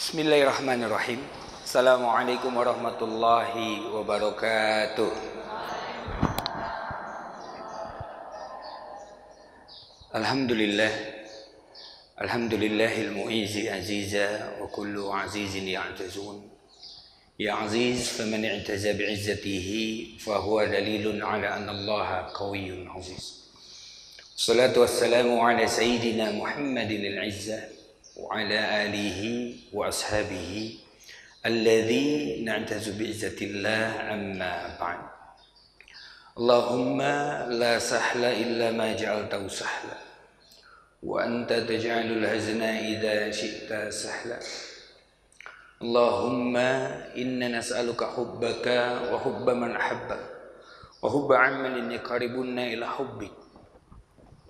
Bismillahirrahmanirrahim. Assalamualaikum warahmatullahi wabarakatuh. Alhamdulillah. Alhamdulillahil mu'izi aziza wa kullu azizin ya'tazun. Ya aziz faman i'taza bi'izzatihi fahuwa dalilun ala anna Allaha qawiyyun aziz. Salatu wassalamu ala sayyidina Muhammadin al-izzah وعلى آله وأصحابه الذي نعتز بعزة الله أما بعد اللهم لا سهل إلا ما جعلته سهلا وأنت تجعل الحزن إذا شئت سهلا اللهم إنا نسألك حبك وحب من أحبك وحب عمل يقربنا إلى حبك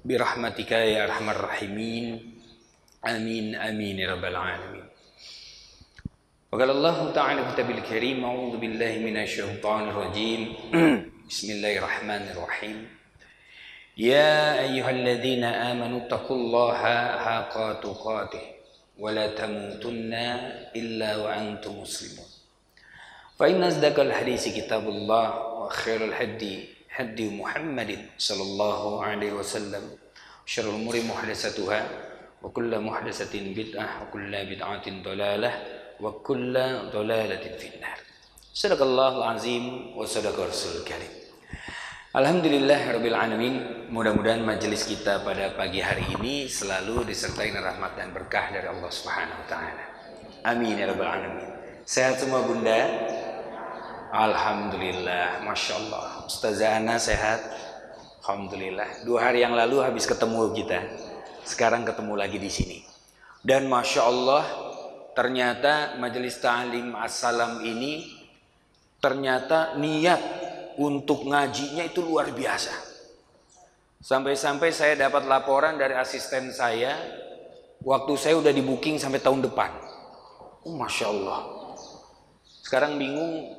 برحمتك يا أرحم الراحمين Amin amin ya rabbal alamin. Wa qala Allah ta'ala fi kitabil karim a'udzu billahi minasyaitonir rajim. Bismillahirrahmanirrahim. Ya ayyuhalladzina amanu taqullaha haqqa tuqatih wa la tamutunna illa wa antum muslimun. Fa inna asdaqal haditsi kitabullah wa khairal hadi Muhammadin sallallahu alaihi wasallam. Syarrul umuri muhdatsatuha wa kullu muhdatsatin bid'ah wa kullu bid'atin dhalalah wa kullu dhalalatin finnar. Sadaqallahul azim wa sadaqa rasulul karim. Alhamdulillahirabbil alamin. Mudah-mudahan majelis kita pada pagi hari ini selalu disertai rahmat dan berkah dari Allah Subhanahu wa taala. Amin ya rabbal alamin. Sehat semua Bunda? Alhamdulillah, Masya Allah. Ustazah Ana sehat? Alhamdulillah. 2 hari yang lalu habis ketemu kita. Sekarang ketemu lagi di sini. Dan Masya Allah, ternyata majelis ta'lim as-salam ini ternyata niat untuk ngajinya itu luar biasa. Sampai-sampai saya dapat laporan dari asisten saya, waktu saya udah di booking sampai tahun depan. Masya Allah. Sekarang bingung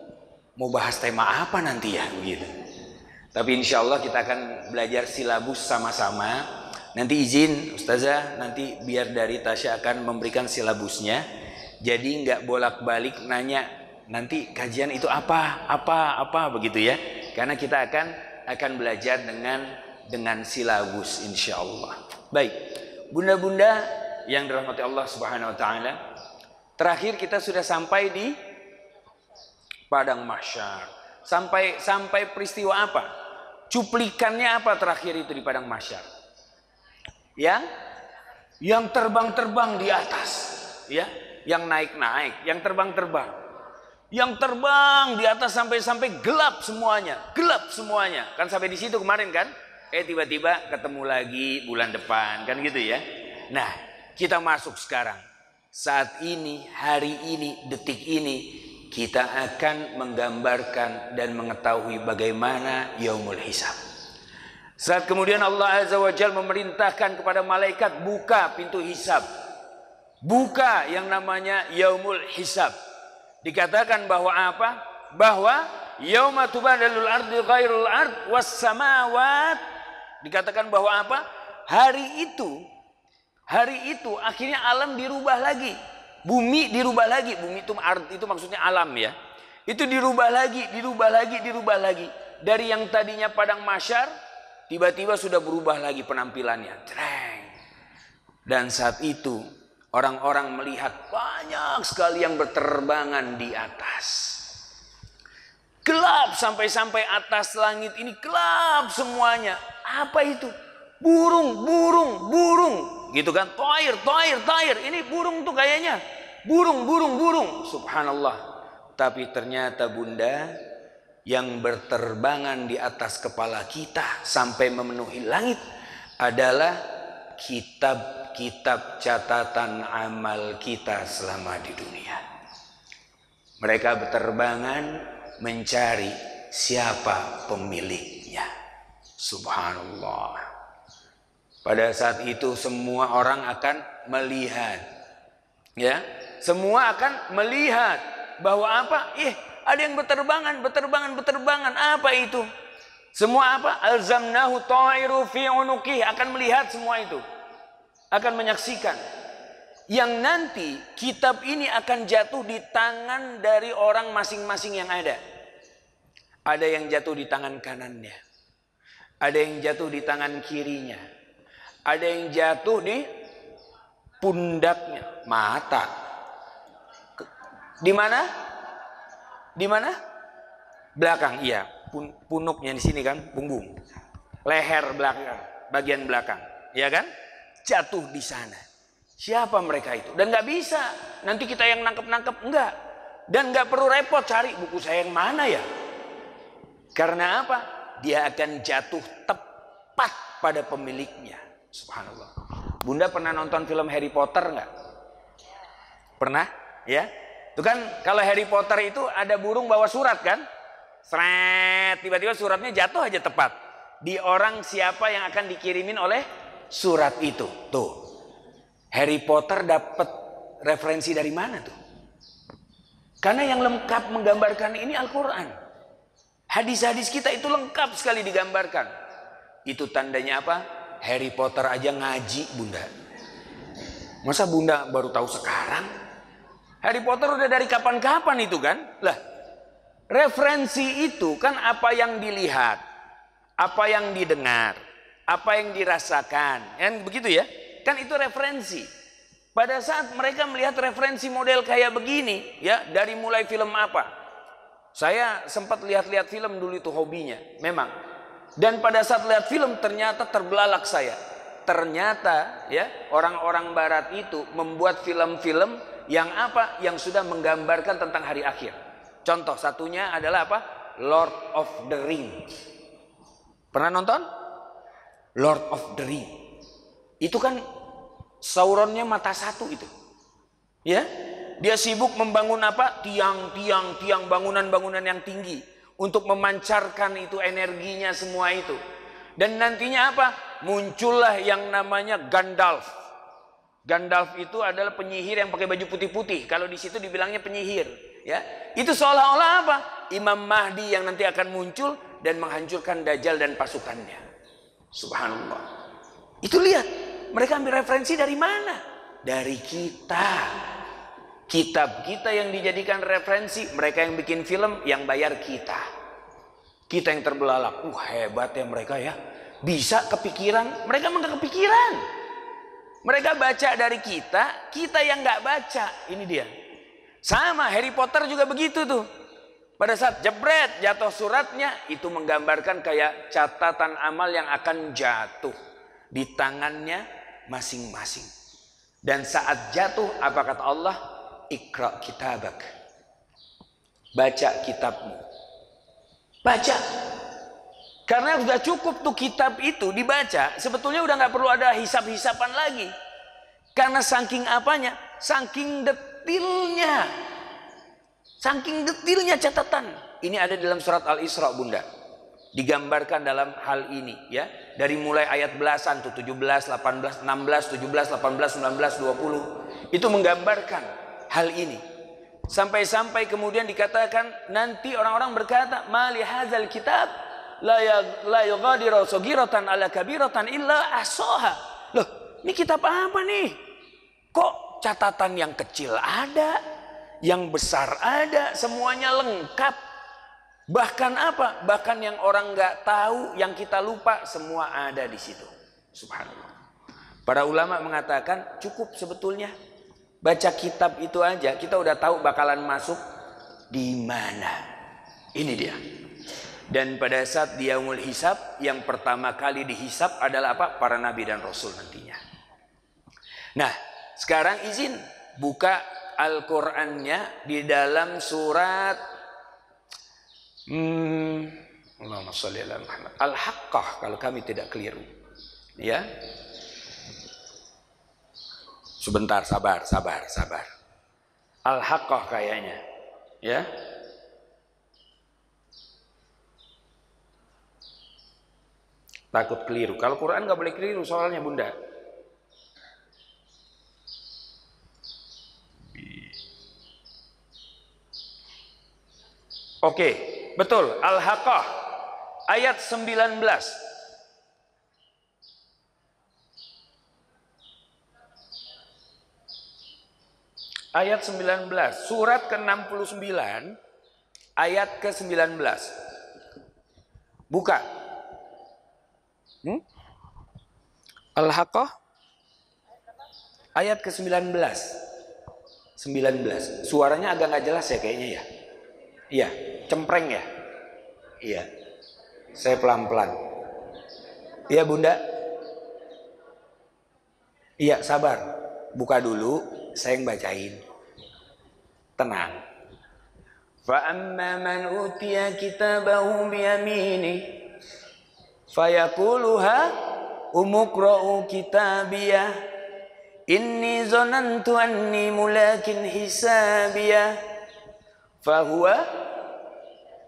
mau bahas tema apa nanti ya begitu. Tapi insya Allah kita akan belajar silabus sama-sama. Nanti izin Ustazah, nanti biar dari Tasya akan memberikan silabusnya. Jadi nggak bolak-balik nanya nanti kajian itu apa begitu ya. Karena kita akan belajar dengan silabus insya Allah. Baik, bunda-bunda yang dirahmati Allah Subhanahu Wa Taala. Terakhir kita sudah sampai di Padang Mahsyar. Sampai peristiwa apa? Cuplikannya apa terakhir itu di Padang Mahsyar? Yang terbang-terbang di atas, ya, yang naik-naik, yang terbang-terbang, yang terbang di atas sampai gelap semuanya, kan sampai di situ kemarin kan? Tiba-tiba ketemu lagi bulan depan, kan gitu ya. Nah, kita masuk sekarang, saat ini, hari ini, detik ini, kita akan menggambarkan dan mengetahui bagaimana yaumul hisab. Saat kemudian Allah Azza wa Jalla memerintahkan kepada malaikat buka pintu hisab. Buka yang namanya yaumul hisab. Dikatakan bahwa apa? Bahwa yauma tubadalul ardi ghairul ard was samawat. Dikatakan bahwa apa? Hari itu akhirnya alam dirubah lagi. Bumi dirubah lagi. Bumi itu ard itu maksudnya alam ya. Itu dirubah lagi. Dari yang tadinya padang mahsyar tiba-tiba sudah berubah lagi penampilannya. Dan saat itu orang-orang melihat banyak sekali yang berterbangan di atas. Gelap sampai atas langit ini gelap semuanya. Apa itu? Burung. Gitu kan? Toir. Ini burung tuh kayaknya. Burung. Subhanallah. Tapi ternyata Bunda, yang berterbangan di atas kepala kita sampai memenuhi langit adalah kitab-kitab catatan amal kita selama di dunia. Mereka berterbangan mencari siapa pemiliknya. Subhanallah. Pada saat itu semua orang akan melihat, ya, semua akan melihat bahwa apa? Ada yang berterbangan. Apa itu? Semua apa? Alzamnahu ta'iru fi unuqih, akan melihat semua itu. Akan menyaksikan. yang nanti kitab ini akan jatuh di tangan dari orang masing-masing yang ada. Ada yang jatuh di tangan kanannya, ada yang jatuh di tangan kirinya, ada yang jatuh di pundaknya, mata. Di mana? Di mana? Belakang, iya. Punuknya di sini kan, punggung. Leher belakang, bagian belakang, ya kan? Jatuh di sana. Siapa mereka itu? Dan nggak bisa. Nanti kita yang nangkep-nangkep, enggak. Dan nggak perlu repot cari buku saya yang mana ya. Karena apa? Dia akan jatuh tepat pada pemiliknya. Subhanallah. Bunda pernah nonton film Harry Potter nggak? Pernah? Ya. Itu kan kalau Harry Potter itu ada burung bawa surat kan? Sret, tiba-tiba suratnya jatuh aja tepat di orang siapa yang akan dikirimin oleh surat itu. Tuh. Harry Potter dapat referensi dari mana tuh? Karena yang lengkap menggambarkan ini Al-Quran. Hadis-hadis kita itu lengkap sekali digambarkan. Itu tandanya apa? Harry Potter aja ngaji bunda. Masa bunda baru tahu sekarang? Harry Potter udah dari kapan-kapan itu kan? Lah, referensi itu kan apa yang dilihat, apa yang didengar, apa yang dirasakan. Kan begitu ya? Kan itu referensi. Pada saat mereka melihat referensi model kayak begini, ya, dari mulai film apa? Saya sempat lihat-lihat film dulu, itu hobinya, memang. Dan pada saat lihat film ternyata terbelalak saya. Ternyata ya orang-orang barat itu membuat film-film yang apa? Yang sudah menggambarkan tentang hari akhir. Contoh satunya adalah apa? Lord of the Ring. Pernah nonton? Lord of the Ring. Itu kan Sauronnya mata satu itu. Ya? Dia sibuk membangun apa? Tiang bangunan-bangunan yang tinggi untuk memancarkan itu energinya semua itu. Dan nantinya apa? Muncullah yang namanya Gandalf. Gandalf itu adalah penyihir yang pakai baju putih-putih. Kalau di situ dibilangnya penyihir, ya. Itu seolah-olah apa? Imam Mahdi yang nanti akan muncul dan menghancurkan Dajjal dan pasukannya. Subhanallah. Itu lihat, mereka ambil referensi dari mana? Dari kita. Kitab kita yang dijadikan referensi, mereka yang bikin film yang bayar kita. Kita yang terbelalak. Hebat ya mereka ya. Bisa kepikiran, mereka enggak kepikiran. Mereka baca dari kita, kita yang nggak baca. Ini dia. Sama Harry Potter juga begitu tuh. Pada saat jebret jatuh suratnya, itu menggambarkan kayak catatan amal yang akan jatuh di tangannya masing-masing. Dan saat jatuh, apa kata Allah? Iqra kitabak. Baca kitabmu. Baca. Karena sudah cukup tuh kitab itu dibaca. Sebetulnya udah nggak perlu ada hisap-hisapan lagi. Karena saking apanya? Saking detilnya. Saking detilnya catatan. Ini ada dalam surat Al-Isra bunda. Digambarkan dalam hal ini ya. Dari mulai ayat belasan tuh 17, 18, 16, 17, 18, 19, 20. Itu menggambarkan hal ini. Sampai-sampai kemudian dikatakan nanti orang-orang berkata, "Ma li hadzal kitab la yughadiru saghiratan ala kabiratan illa ahsaha." Loh, ini kitab apa nih? Kok catatan yang kecil ada, yang besar ada, semuanya lengkap. Bahkan apa? Bahkan yang orang nggak tahu, yang kita lupa, semua ada di situ. Subhanallah. Para ulama mengatakan cukup sebetulnya baca kitab itu aja, kita udah tahu bakalan masuk di mana. Ini dia. Dan pada saat di yaumul hisab, yang pertama kali dihisab adalah apa? Para nabi dan rasul nantinya. Nah, sekarang izin buka Al-Qur'annya di dalam surat Allahumma sholli ala Muhammad. Al-Haqqah kalau kami tidak keliru. Ya. Sebentar, sabar. Al-Haqqah kayaknya. Ya. Takut keliru. Kalau Quran nggak boleh keliru soalnya bunda. Oke, betul. Al-Haqqah ayat 19. ayat 19, surat ke-69 ayat ke-19. Buka. Al-Haqqah ayat ke-19. 19. Suaranya agak nggak jelas ya kayaknya ya. Iya, cempreng ya. Iya. Saya pelan-pelan. Iya, Bunda. Iya, sabar. Buka dulu, saya yang bacain. Tenang. Fa amma man utiya kitabahu bi yaminihi fayaquluha umqra'u kitabiyah inni zonantu anni mulakin hisabiyah fahuwa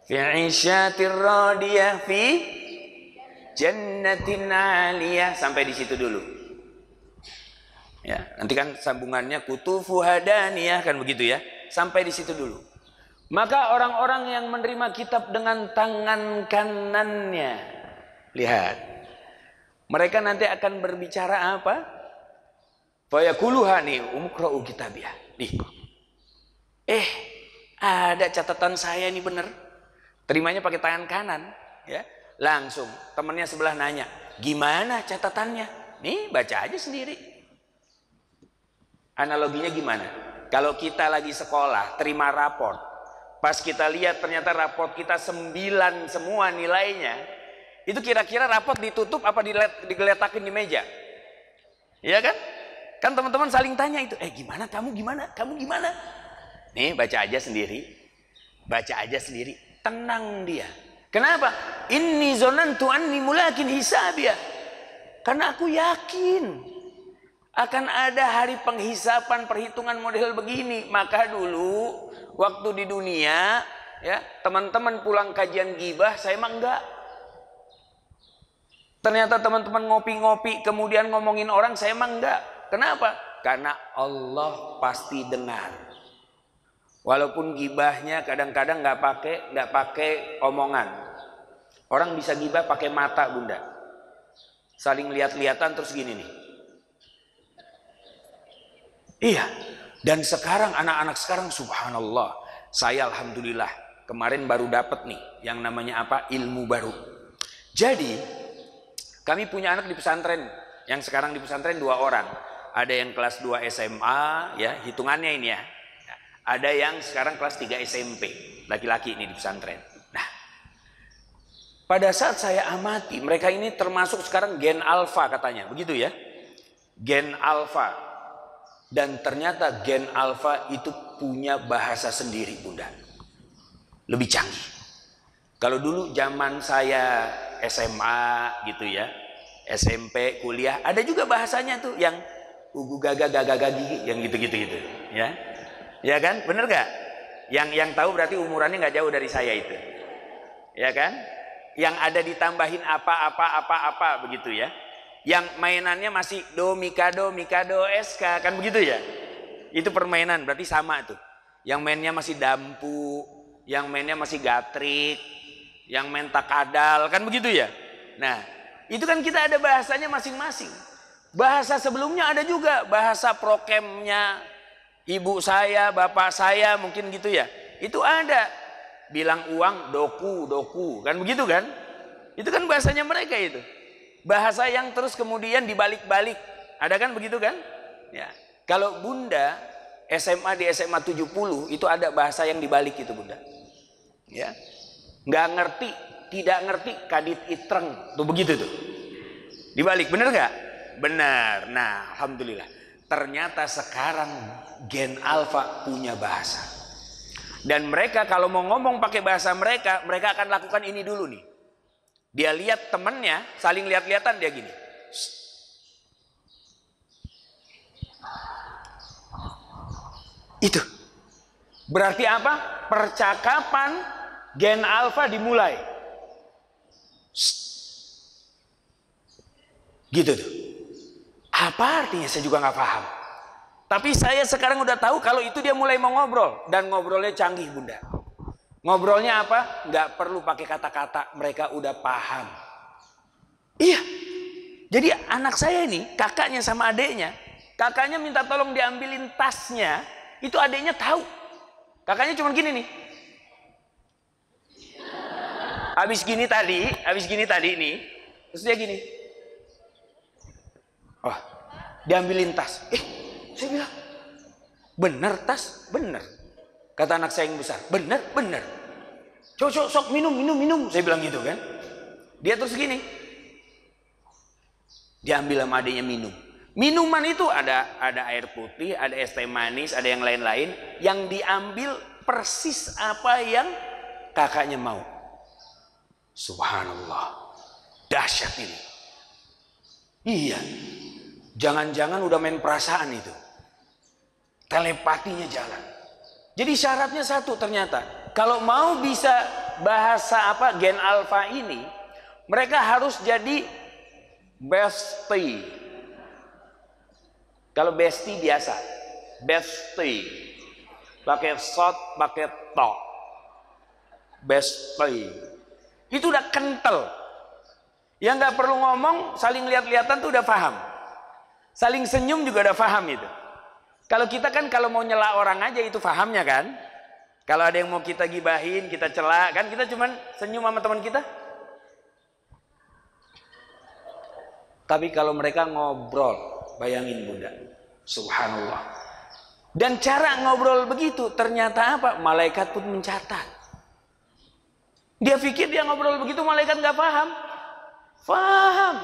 fi 'isyatir radiyah fi jannatin 'aliyah. Sampai di situ dulu. Ya, nanti kan sambungannya kutufu hadaniyah kan begitu ya. Sampai di situ dulu. Maka orang-orang yang menerima kitab dengan tangan kanannya, lihat, mereka nanti akan berbicara apa? Fayaquluha nih umqra'u kitabiyah. Nih. Ada catatan saya nih bener. Terimanya pakai tangan kanan, ya. Langsung temannya sebelah nanya, "Gimana catatannya?" Nih, baca aja sendiri. Analoginya gimana? Kalau kita lagi sekolah, terima raport. Pas kita lihat ternyata raport kita 9 semua nilainya. Itu kira-kira raport ditutup apa digeletakin di meja? Iya kan? Kan teman-teman saling tanya itu. Gimana kamu gimana? Kamu gimana? Nih baca aja sendiri. Baca aja sendiri. Tenang dia. Kenapa? Inni zonantu anni mulakin hisabiyah. Karena aku yakin akan ada hari penghisapan perhitungan model begini. Maka dulu waktu di dunia ya, teman-teman pulang kajian ghibah, saya mah enggak. Ternyata teman-teman ngopi-ngopi kemudian ngomongin orang, saya mah enggak. Kenapa? Karena Allah pasti dengar. Walaupun ghibahnya kadang-kadang nggak pakai omongan. Orang bisa ghibah pakai mata, Bunda. Saling lihat-lihatan terus gini nih. Iya, dan sekarang anak-anak sekarang subhanallah, saya alhamdulillah kemarin baru dapat nih yang namanya apa? Ilmu baru. Jadi kami punya anak di pesantren, yang sekarang di pesantren 2 orang. Ada yang kelas 2 SMA, ya hitungannya ini ya. Ada yang sekarang kelas 3 SMP, laki-laki ini di pesantren. Nah, pada saat saya amati, mereka ini termasuk sekarang gen alfa katanya, begitu ya? Gen alfa. Dan ternyata gen alfa itu punya bahasa sendiri, Bunda. Lebih canggih. Kalau dulu zaman saya SMA gitu ya, SMP, kuliah, ada juga bahasanya tuh yang ugu gaga gigi, yang gitu-gitu gitu, ya. Ya kan? Bener gak? Yang tahu berarti umurannya nggak jauh dari saya itu. Ya kan? Yang ada ditambahin apa begitu ya. Yang mainannya masih do mikado SK kan begitu ya. Itu permainan berarti sama tuh. Yang mainnya masih dampu, yang mainnya masih gatrik, yang main takadal kan begitu ya. Nah, itu kan kita ada bahasanya masing-masing. Bahasa sebelumnya ada juga, bahasa prokemnya ibu saya, bapak saya mungkin gitu ya. Itu ada. Bilang uang doku kan begitu kan? Itu kan bahasanya mereka itu. Bahasa yang terus kemudian dibalik-balik. Ada kan begitu kan? Ya. Kalau Bunda SMA di SMA 70 itu ada bahasa yang dibalik itu, Bunda. Ya. Nggak ngerti, tidak ngerti kadit itreng. Tuh begitu tuh. Dibalik, bener nggak? Benar. Nah, alhamdulillah. Ternyata sekarang gen alfa punya bahasa. Dan mereka kalau mau ngomong pakai bahasa mereka akan lakukan ini dulu nih. Dia lihat temennya, saling lihat-lihatan, dia gini. Itu. Berarti apa? Percakapan gen alfa dimulai. Gitu tuh. Apa artinya saya juga nggak paham. Tapi saya sekarang udah tahu kalau itu dia mulai mau ngobrol. Dan ngobrolnya canggih, Bunda. Ngobrolnya apa? Nggak perlu pakai kata-kata, mereka udah paham. Iya. Jadi anak saya ini, kakaknya sama adeknya, kakaknya minta tolong diambilin tasnya, Itu adiknya tahu. Kakaknya cuma gini nih. Habis gini tadi nih. Terus dia gini. Oh, diambilin tas. Saya bilang, bener tas, bener. Kata anak saya yang besar, bener. Sok minum. Saya bilang gitu kan. Dia terus gini. Diambil sama adiknya minum. Minuman itu ada air putih, ada es teh manis, ada yang lain-lain. Yang diambil persis apa yang kakaknya mau. Subhanallah. Dahsyat ini. Iya. Jangan-jangan udah main perasaan itu. Telepatinya jalan. Jadi syaratnya satu ternyata. Kalau mau bisa bahasa gen alfa ini, mereka harus jadi bestie. Kalau bestie biasa, bestie. Pakai shot, pakai to. Bestie. Itu udah kental. Yang nggak perlu ngomong, saling lihat-lihatan tuh udah paham. Saling senyum juga udah paham itu. Kalau kita kan kalau mau nyela orang aja itu pahamnya kan. Kalau ada yang mau kita gibahin, kita cela, kan kita cuman senyum sama teman kita. Tapi kalau mereka ngobrol, bayangin Bunda, subhanallah. Dan cara ngobrol begitu ternyata apa? Malaikat pun mencatat. Dia pikir dia ngobrol begitu malaikat nggak paham. Paham.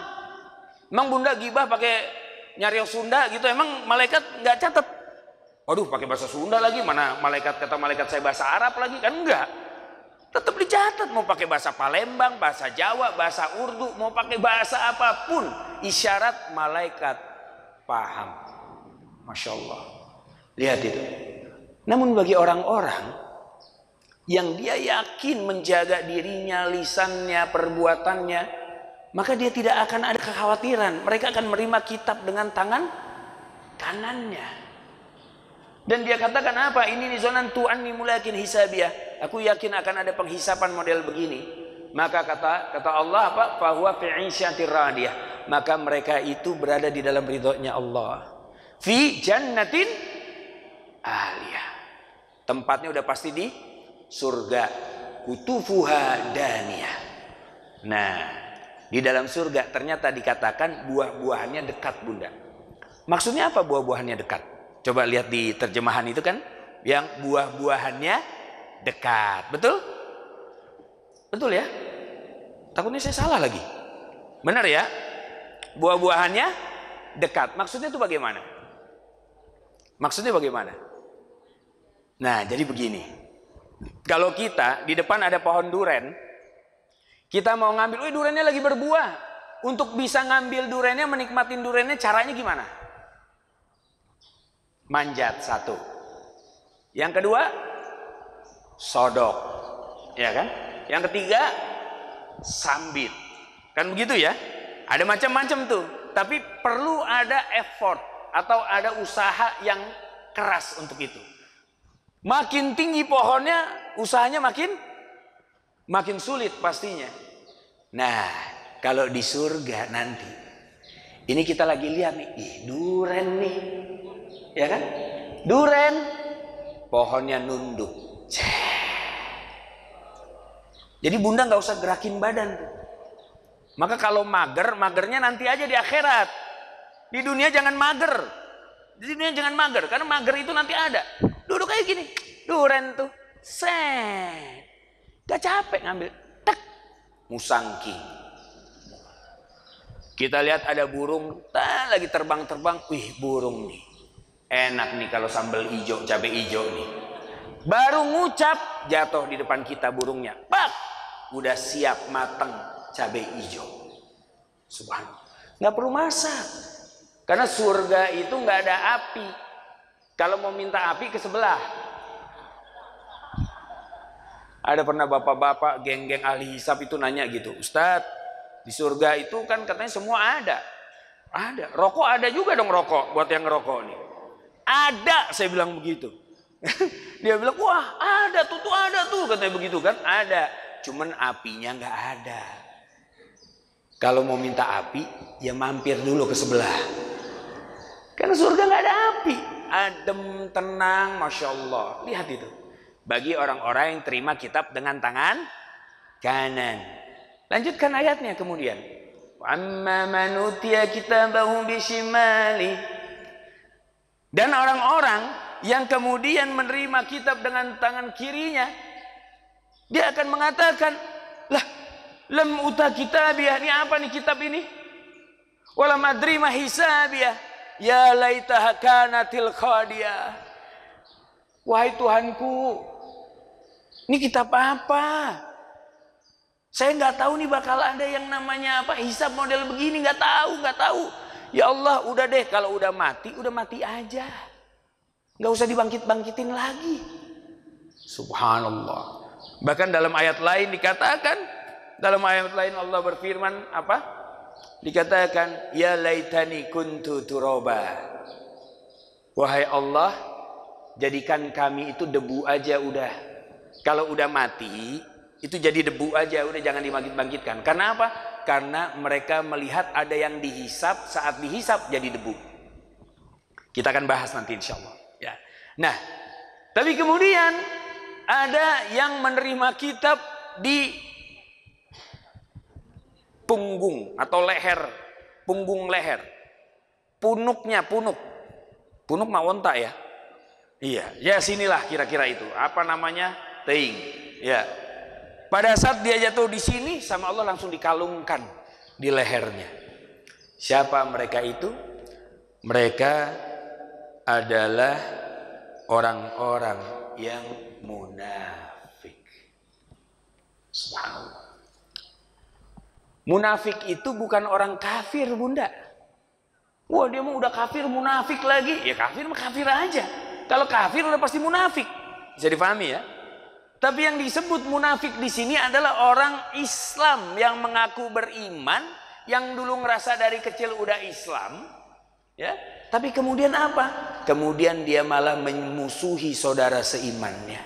Emang Bunda gibah pakai nyarios Sunda gitu, emang malaikat nggak catat? Waduh, pakai bahasa Sunda lagi, mana kata malaikat saya bahasa Arab lagi, kan enggak. Tetap dicatat, mau pakai bahasa Palembang, bahasa Jawa, bahasa Urdu, mau pakai bahasa apapun, isyarat malaikat paham. Masya Allah. Lihat itu. Namun bagi orang-orang yang dia yakin menjaga dirinya, lisannya, perbuatannya, maka dia tidak akan ada kekhawatiran. Mereka akan menerima kitab dengan tangan kanannya. Dan dia katakan apa? Ini zonantu anni mulakin hisabiyah. Aku yakin akan ada penghisapan model begini. Maka kata Allah apa? Fahuwa fi 'isyatir radiyah. Maka mereka itu berada di dalam ridhonya Allah. Fi jannatin aliyah. Tempatnya udah pasti di surga. Kutufuha daniyah. Nah, di dalam surga ternyata dikatakan buah-buahannya dekat Bunda. Maksudnya apa buah-buahannya dekat? Coba lihat di terjemahan itu kan, yang buah-buahannya dekat. Betul? Betul ya? Takutnya saya salah lagi. Benar ya? Buah-buahannya dekat. Maksudnya itu bagaimana? Maksudnya bagaimana? Nah, jadi begini. Kalau kita di depan ada pohon duren, kita mau ngambil, durennya lagi berbuah. Untuk bisa ngambil durennya, menikmatin durennya, caranya gimana? Manjat satu. Yang kedua, sodok. Ya kan? Yang ketiga, sambit. Kan begitu ya? Ada macam-macam tuh. Tapi perlu ada effort atau ada usaha yang keras untuk itu. Makin tinggi pohonnya, usahanya makin sulit pastinya. Nah, kalau di surga nanti, ini kita lagi lihat nih, duren nih. Ya kan? Duren, pohonnya nunduk. Jadi Bunda nggak usah gerakin badan tuh. Maka kalau magernya nanti aja di akhirat. Di dunia jangan mager. Di dunia jangan mager, karena mager itu nanti ada. Duduk kayak gini, duren tuh, set, gak capek ngambil, tek, musangking. Kita lihat ada burung, lagi terbang-terbang, wih burung nih. Enak nih kalau sambal hijau, cabai hijau nih. Baru ngucap, jatuh di depan kita burungnya. Pak, udah siap mateng cabai hijau. Subhanallah. Nggak perlu masak. Karena surga itu nggak ada api. Kalau mau minta api ke sebelah. Ada pernah bapak-bapak, geng-geng ahli hisab itu nanya gitu. Ustadz, di surga itu kan katanya semua ada. Ada. Rokok ada juga dong rokok buat yang ngerokok nih. Ada, saya bilang begitu. Dia bilang, wah ada tuh ada tuh, katanya begitu kan. Ada, cuman apinya nggak ada. Kalau mau minta api, ya mampir dulu ke sebelah. Karena surga nggak ada api. adem, tenang, Masya Allah. Lihat itu. Bagi orang-orang yang terima kitab dengan tangan kanan. Lanjutkan ayatnya kemudian. Amma man utiya kitabahu bishimali. Dan orang-orang yang kemudian menerima kitab dengan tangan kirinya, dia akan mengatakan, lah, lam uta kitabiyah, ini apa nih kitab ini? Walam adri ma hisabiyah, ya laitaha kanatil qadiyah. Wahai Tuhanku, ini kitab apa? Saya nggak tahu nih bakal ada yang namanya apa hisab model begini, nggak tahu. Ya Allah, udah deh, kalau udah mati aja, nggak usah dibangkit-bangkitin lagi. Subhanallah. Bahkan dalam ayat lain dikatakan, dalam ayat lain Allah berfirman apa? Dikatakan, ya laitani kuntu turoba. Wahai Allah, jadikan kami itu debu aja udah. Kalau udah mati, itu jadi debu aja, udah jangan dibangkit-bangkitkan. Karena apa? Karena mereka melihat ada yang dihisap, saat dihisap jadi debu. Kita akan bahas nanti insya Allah. Ya. Nah, tapi kemudian ada yang menerima kitab di punggung atau leher, punggung leher, punuk mah onta ya. Iya, ya sinilah kira-kira itu. Apa namanya? Teing. Ya. Pada saat dia jatuh di sini, sama Allah langsung dikalungkan di lehernya. Siapa mereka itu? Mereka adalah orang-orang yang munafik. Subhanallah. Munafik itu bukan orang kafir, Bunda. Wah, dia mau udah kafir, munafik lagi. Ya kafir mah kafir aja. Kalau kafir udah pasti munafik. Bisa dipahami ya? Tapi yang disebut munafik di sini adalah orang Islam yang mengaku beriman, yang dulu ngerasa dari kecil udah Islam, ya. Tapi kemudian apa? Kemudian dia malah memusuhi saudara seimannya.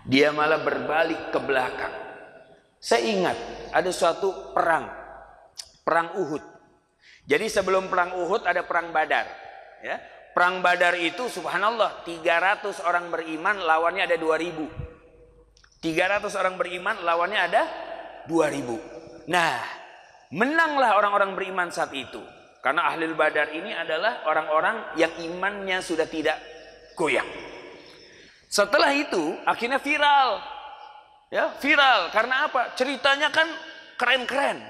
Dia malah berbalik ke belakang. Saya ingat ada suatu perang Uhud. Jadi sebelum perang Uhud ada perang Badar, ya. Perang Badar itu subhanallah 300 orang beriman lawannya ada 2000. 300 orang beriman lawannya ada 2000. Nah, menanglah orang-orang beriman saat itu. Karena ahli Badar ini adalah orang-orang yang imannya sudah tidak goyang. Setelah itu akhirnya viral. Ya, viral karena apa? Ceritanya kan keren-keren.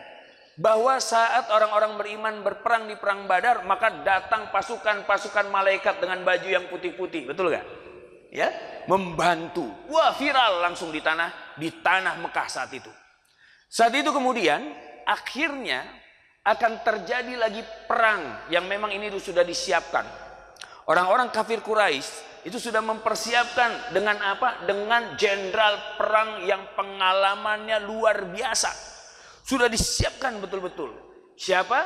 Bahwa saat orang-orang beriman berperang di perang Badar, maka datang pasukan-pasukan malaikat dengan baju yang putih-putih. Betul gak? Ya, membantu. Wah, viral langsung di tanah Mekah saat itu. Saat itu kemudian akhirnya akan terjadi lagi perang yang memang ini sudah disiapkan. Orang-orang kafir Quraisy itu sudah mempersiapkan dengan apa? Dengan jenderal perang yang pengalamannya luar biasa. Sudah disiapkan betul-betul. Siapa?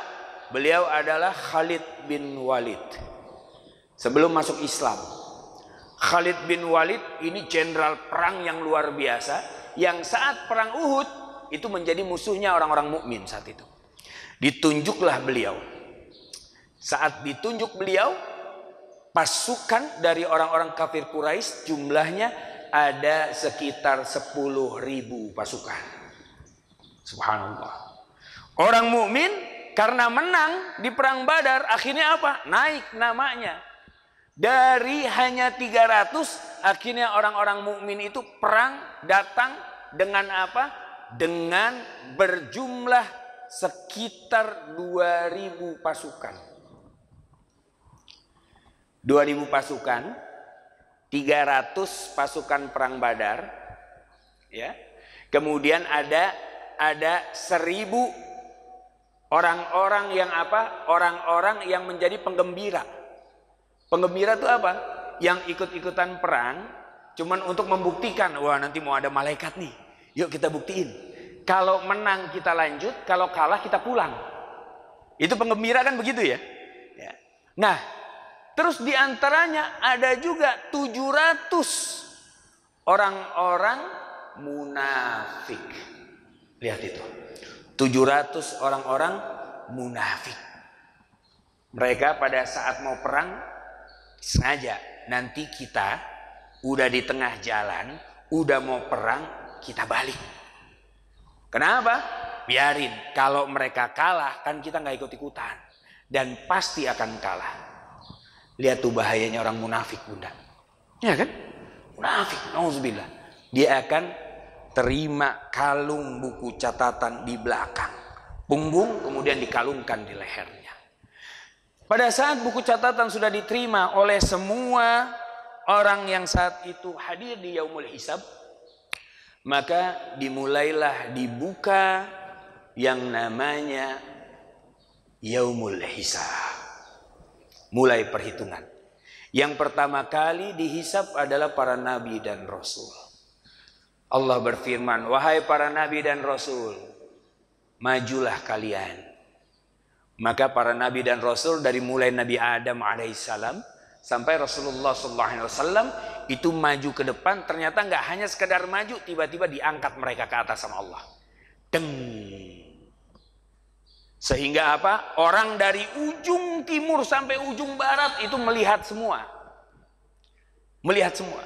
Beliau adalah Khalid bin Walid. Sebelum masuk Islam. Khalid bin Walid ini jenderal perang yang luar biasa, yang saat perang Uhud itu menjadi musuhnya orang-orang mukmin saat itu. Ditunjuklah beliau. Saat ditunjuk beliau, pasukan dari orang-orang kafir Quraisy jumlahnya ada sekitar 10.000 pasukan. Subhanallah. Orang mukmin karena menang di perang Badar akhirnya apa? Naik namanya. Dari hanya 300 akhirnya orang-orang mukmin itu perang datang dengan apa? Dengan berjumlah sekitar 2000 pasukan. 2000 pasukan, 300 pasukan perang Badar, ya. Kemudian ada 1000 orang-orang yang apa? Orang-orang yang menjadi penggembira. Penggembira itu apa? Yang ikut-ikutan perang cuman untuk membuktikan, wah nanti mau ada malaikat nih. Yuk kita buktiin. Kalau menang kita lanjut, kalau kalah kita pulang. Itu penggembira kan begitu ya? Ya. Nah, terus diantaranya ada juga 700 orang-orang munafik. Lihat itu. 700 orang-orang munafik. Mereka pada saat mau perang sengaja nanti kita udah di tengah jalan, udah mau perang, kita balik. Kenapa? Biarin, kalau mereka kalah kan kita nggak ikut-ikutan dan pasti akan kalah. Lihat tuh bahayanya orang munafik, Bunda. Ya kan? Munafik, nauzubillah. Dia akan terima kalung buku catatan di belakang punggung, kemudian dikalungkan di lehernya. Pada saat buku catatan sudah diterima oleh semua orang yang saat itu hadir di yaumul hisab, maka dimulailah dibuka yang namanya yaumul hisab. Mulai perhitungan. Yang pertama kali dihisab adalah para nabi dan rasul. Allah berfirman, wahai para nabi dan rasul, majulah kalian. Maka para nabi dan rasul dari mulai Nabi Adam alaihissalam sampai Rasulullah SAW itu maju ke depan. Ternyata nggak hanya sekedar maju, tiba-tiba diangkat mereka ke atas sama Allah. Deng. Sehingga apa? Orang dari ujung timur sampai ujung barat itu melihat semua. Melihat semua.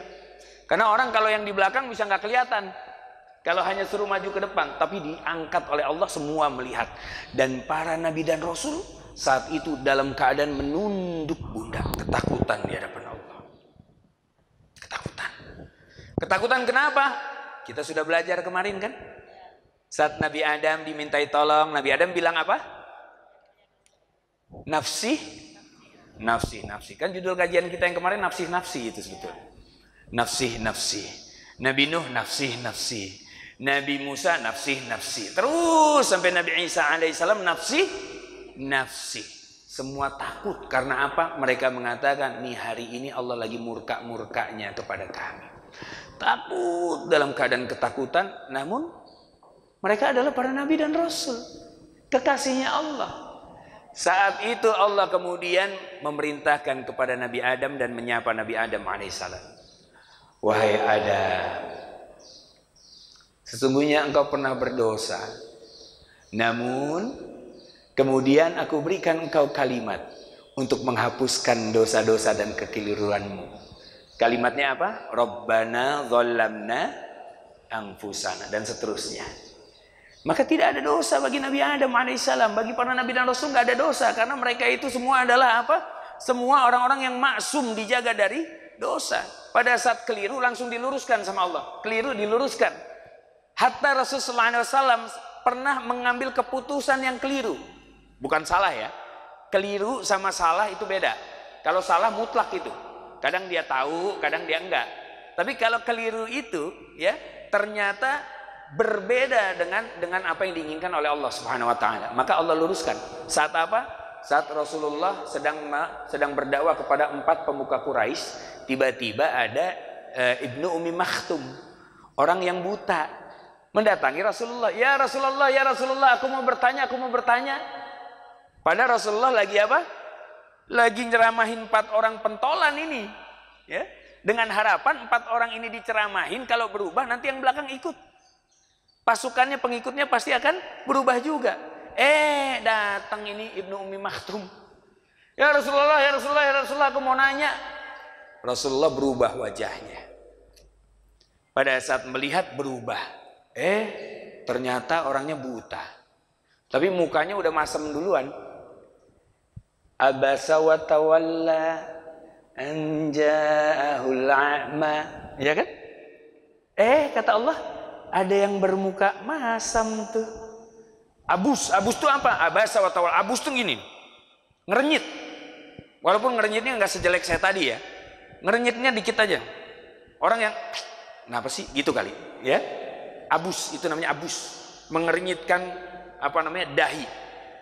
Karena orang kalau yang di belakang bisa nggak kelihatan. Kalau hanya suruh maju ke depan. Tapi diangkat oleh Allah semua melihat. Dan para nabi dan rasul saat itu dalam keadaan menunduk, Bunda. Ketakutan di hadapan Allah. Ketakutan. Ketakutan kenapa? Kita sudah belajar kemarin kan? Saat Nabi Adam dimintai tolong, Nabi Adam bilang apa? Nafsi, nafsi, nafsi. Kan judul kajian kita yang kemarin nafsi, nafsi itu sebetulnya. Nafsi, nafsi. Nabi Nuh nafsi, nafsi. Nabi Musa nafsi, nafsi. Terus sampai Nabi Isa alaihissalam nafsi, nafsi. Semua takut karena apa? Mereka mengatakan, nih hari ini Allah lagi murka-murkanya kepada kami. Takut dalam keadaan ketakutan, namun mereka adalah para nabi dan rasul, kekasihnya Allah. Saat itu Allah kemudian memerintahkan kepada Nabi Adam dan menyapa Nabi Adam alaihissalam. Wahai Adam, sesungguhnya engkau pernah berdosa. Namun kemudian aku berikan engkau kalimat untuk menghapuskan dosa-dosa dan kekeliruanmu. Kalimatnya apa? Rabbana dhallamna anfusana dan seterusnya. Maka tidak ada dosa bagi Nabi Adam alaihissalam. Bagi para nabi dan rasul nggak ada dosa. Karena mereka itu semua adalah apa? Semua orang-orang yang maksum, dijaga dari dosa. Pada saat keliru langsung diluruskan sama Allah. Keliru diluruskan. Hatta Rasulullah SAW pernah mengambil keputusan yang keliru. Bukan salah ya. Keliru sama salah itu beda. Kalau salah mutlak itu. Kadang dia tahu, kadang dia enggak. Tapi kalau keliru itu ya ternyata berbeda dengan apa yang diinginkan oleh Allah Subhanahu wa taala. Maka Allah luruskan. Saat apa? Saat Rasulullah sedang berdakwah kepada 4 pemuka Quraisy, tiba-tiba ada Ibnu Ummi Maktum, orang yang buta, mendatangi Rasulullah. Ya Rasulullah, ya Rasulullah, aku mau bertanya. Padahal Rasulullah lagi apa? Lagi nyeramahin 4 orang pentolan ini, ya. Dengan harapan 4 orang ini diceramahin, kalau berubah nanti yang belakang ikut. Pasukannya, pengikutnya pasti akan berubah juga. Datang ini Ibnu Ummi Maktum. Ya Rasulullah, ya Rasulullah, ya Rasulullah, aku mau nanya. Rasulullah berubah wajahnya. Pada saat melihat berubah. Ternyata orangnya buta. Tapi mukanya udah masam duluan. Abasa wa tawalla an ja'ahul a'ma. Ya kan? Kata Allah, ada yang bermuka masam tuh. Abus tuh apa? Abasa wa tawalla. Abus tuh gini. Ngerenyit. Walaupun ngerenyitnya nggak sejelek saya tadi ya. Ngerenyitnya dikit aja. Orang yang kenapa sih gitu kali, ya? Abus itu namanya abus. Mengerenyitkan dahi.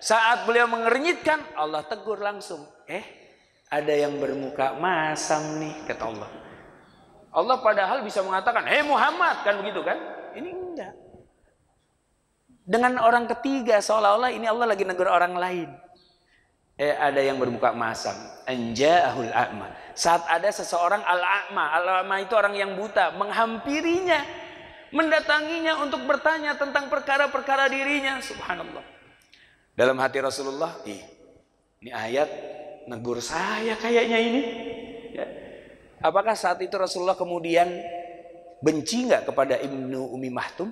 Saat beliau mengerenyitkan, Allah tegur langsung. Ada yang bermuka masam nih, kata Allah. Allah padahal bisa mengatakan, Muhammad, kan begitu kan? Ini enggak. Dengan orang ketiga seolah-olah ini Allah lagi negur orang lain. Ada yang bermuka masam. Anja'ahul a'ma. Saat ada seseorang al-a'ma. Al-a'ma itu orang yang buta. Menghampirinya. Mendatanginya untuk bertanya tentang perkara-perkara dirinya. Subhanallah. Dalam hati Rasulullah. Ini ayat negur saya kayaknya ini. Apakah saat itu Rasulullah kemudian benci nggak kepada Ibnu Ummi Maktum?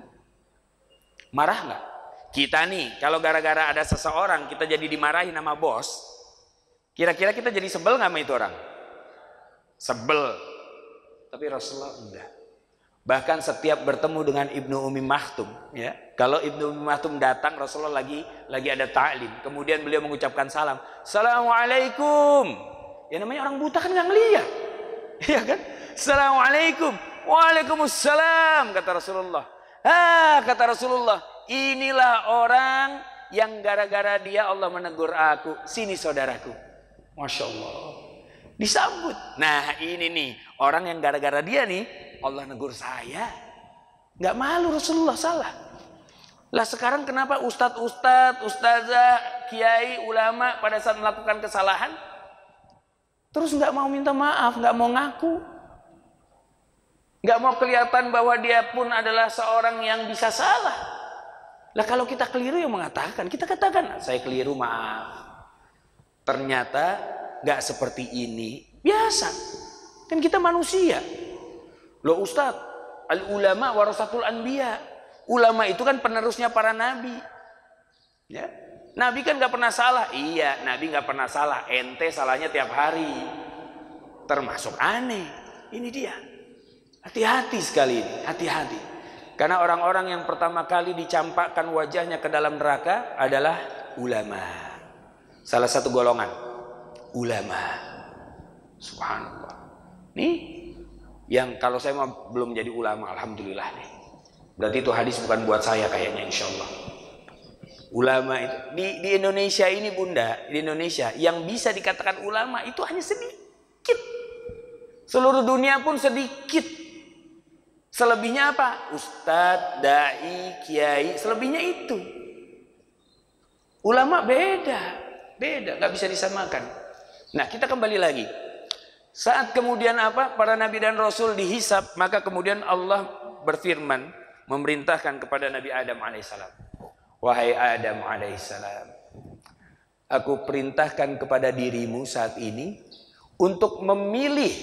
Marah nggak? Kita nih, kalau gara-gara ada seseorang kita jadi dimarahin sama bos, kira-kira kita jadi sebel nggak sama itu orang? Sebel. Tapi Rasulullah enggak. Bahkan setiap bertemu dengan Ibnu Ummi Maktum, ya, kalau Ibnu Ummi Maktum datang, Rasulullah lagi ada ta'lim, kemudian beliau mengucapkan salam, Assalamualaikum. Ya namanya orang buta kan nggak ngeliat, ya kan? Assalamualaikum. Waalaikumsalam, kata Rasulullah. Kata Rasulullah, inilah orang yang gara-gara dia Allah menegur aku. Sini saudaraku. Masya Allah. Disambut. Nah ini nih, orang yang gara-gara dia nih Allah negur saya. Nggak malu Rasulullah salah. Lah sekarang kenapa ustadz, ustazah, kiai, ulama pada saat melakukan kesalahan terus nggak mau minta maaf, nggak mau ngaku, nggak mau kelihatan bahwa dia pun adalah seorang yang bisa salah. Lah kalau kita keliru yang mengatakan, kita katakan saya keliru, maaf. Ternyata nggak seperti ini, biasa. Kan kita manusia. Loh Ustadz, al-ulama warasatul anbiya. Ulama itu kan penerusnya para nabi. Ya. Nabi kan nggak pernah salah. Iya, Nabi nggak pernah salah. Ente salahnya tiap hari. Termasuk aneh. Ini dia. Hati-hati sekali ini, hati-hati. Karena orang-orang yang pertama kali dicampakkan wajahnya ke dalam neraka adalah ulama. Salah satu golongan ulama. Subhanallah. Nih, yang kalau saya belum jadi ulama, alhamdulillah nih. Berarti itu hadis bukan buat saya kayaknya, insya Allah. Ulama itu di Indonesia ini bunda, di Indonesia yang bisa dikatakan ulama itu hanya sedikit. Seluruh dunia pun sedikit. Selebihnya apa? Ustadz, dai, kiai, selebihnya itu. Ulama beda, nggak bisa disamakan. Nah kita kembali lagi. Saat kemudian apa? Para nabi dan rasul dihisab, maka kemudian Allah berfirman, memerintahkan kepada Nabi Adam alaihissalam. Wahai Adam alaihissalam, aku perintahkan kepada dirimu saat ini untuk memilih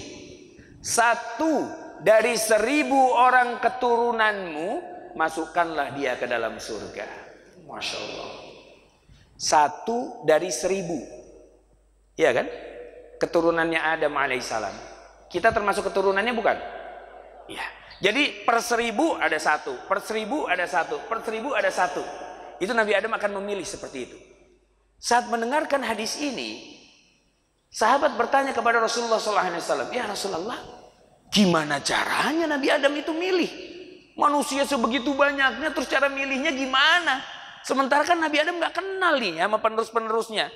satu dari 1000 orang keturunanmu, masukkanlah dia ke dalam surga. Masya Allah. 1 dari 1000, ya kan? Keturunannya Adam alaihissalam. Kita termasuk keturunannya bukan? Ya. Jadi per 1000 ada 1, per 1000 ada 1, per 1000 ada 1. Itu Nabi Adam akan memilih seperti itu. Saat mendengarkan hadis ini, sahabat bertanya kepada Rasulullah SAW, ya Rasulullah, gimana caranya Nabi Adam itu milih? Manusia sebegitu banyaknya, terus cara milihnya gimana? Sementara kan Nabi Adam gak kenal nih sama penerus-penerusnya,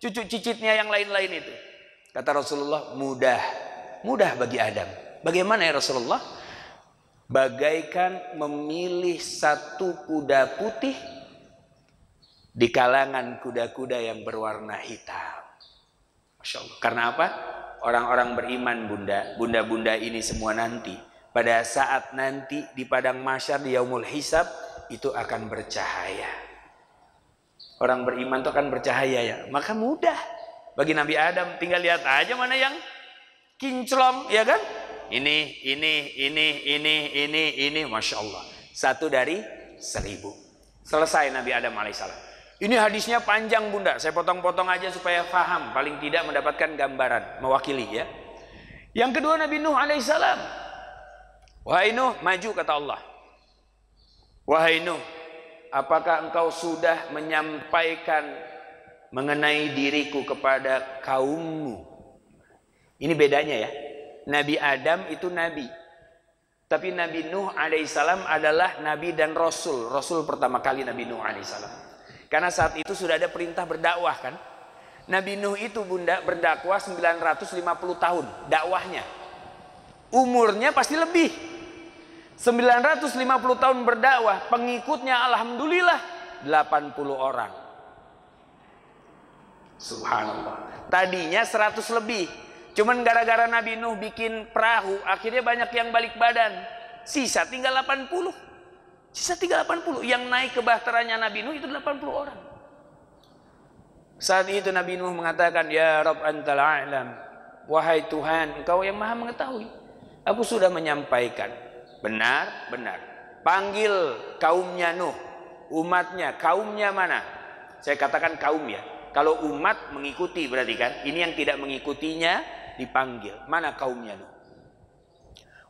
cucu cicitnya yang lain-lain itu. Kata Rasulullah, mudah bagi Adam. Bagaimana ya Rasulullah? Bagaikan memilih satu kuda putih di kalangan kuda-kuda yang berwarna hitam. Masya Allah. Karena apa? Orang-orang beriman bunda ini semua nanti, pada saat nanti di padang mahsyar di yaumul hisab itu akan bercahaya. Orang beriman itu akan bercahaya ya. Maka mudah bagi Nabi Adam, tinggal lihat aja mana yang kinclong, ya kan? Ini, Masya Allah. 1 dari 1000. Selesai Nabi Adam alaihissalam. Ini hadisnya panjang bunda, saya potong-potong aja supaya paham, paling tidak mendapatkan gambaran, mewakili ya. Yang kedua Nabi Nuh alaihissalam. Wahai Nuh, maju kata Allah. Wahai Nuh, apakah engkau sudah menyampaikan mengenai diriku kepada kaummu? Ini bedanya ya. Nabi Adam itu nabi, tapi Nabi Nuh alaihissalam adalah nabi dan rasul. Rasul pertama kali Nabi Nuh alaihissalam. Karena saat itu sudah ada perintah berdakwah kan. Nabi Nuh itu bunda berdakwah 950 tahun dakwahnya. Umurnya pasti lebih. 950 tahun berdakwah, pengikutnya alhamdulillah 80 orang. Subhanallah. Tadinya 100 lebih. Cuman gara-gara Nabi Nuh bikin perahu, akhirnya banyak yang balik badan. Sisa tinggal 80. Sisa tinggal 80. Yang naik ke bahteranya Nabi Nuh itu 80 orang. Saat itu Nabi Nuh mengatakan, ya Rabb antal a'lam Wahai Tuhan, Engkau yang maha mengetahui. Aku sudah menyampaikan. Benar, benar. Panggil kaumnya Nuh, umatnya, kaumnya mana? Saya katakan kaum ya. Kalau umat mengikuti berarti kan. Ini yang tidak mengikutinya dipanggil. Mana kaumnya Nuh?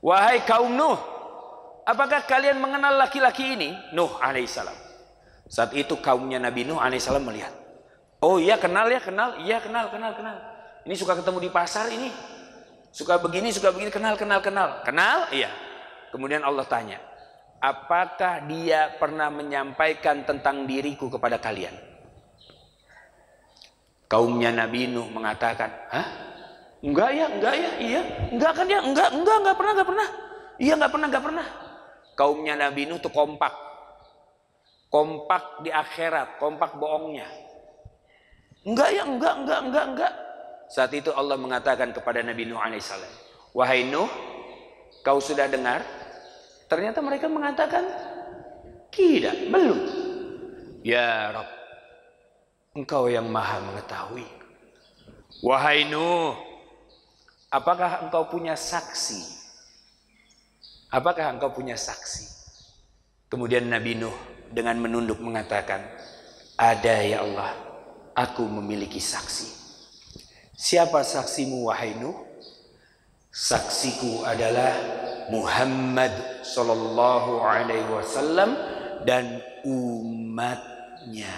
Wahai kaum Nuh, apakah kalian mengenal laki-laki ini? Nuh alaihissalam. Saat itu kaumnya Nabi Nuh alaihissalam melihat. Oh iya kenal ya, kenal. Iya kenal. Ini suka ketemu di pasar ini. Suka begini, kenal. Kenal? Iya. Kemudian Allah tanya, apakah dia pernah menyampaikan tentang diriku kepada kalian? Kaumnya Nabi Nuh mengatakan, hah? Enggak ya, iya. Enggak kan ya, enggak pernah. Iya enggak pernah. Kaumnya Nabi Nuh tuh kompak. Kompak di akhirat, kompak bohongnya. Enggak ya, enggak. Saat itu Allah mengatakan kepada Nabi Nuh alaihissalam, wahai Nuh, kau sudah dengar? Ternyata mereka mengatakan, tidak, belum. Ya Rabb, Engkau yang maha mengetahui. Wahai Nuh, apakah engkau punya saksi? Kemudian Nabi Nuh dengan menunduk mengatakan, ada ya Allah, aku memiliki saksi. Siapa saksimu wahai Nuh? Saksiku adalah Muhammad sallallahu alaihi wasallam dan umatnya.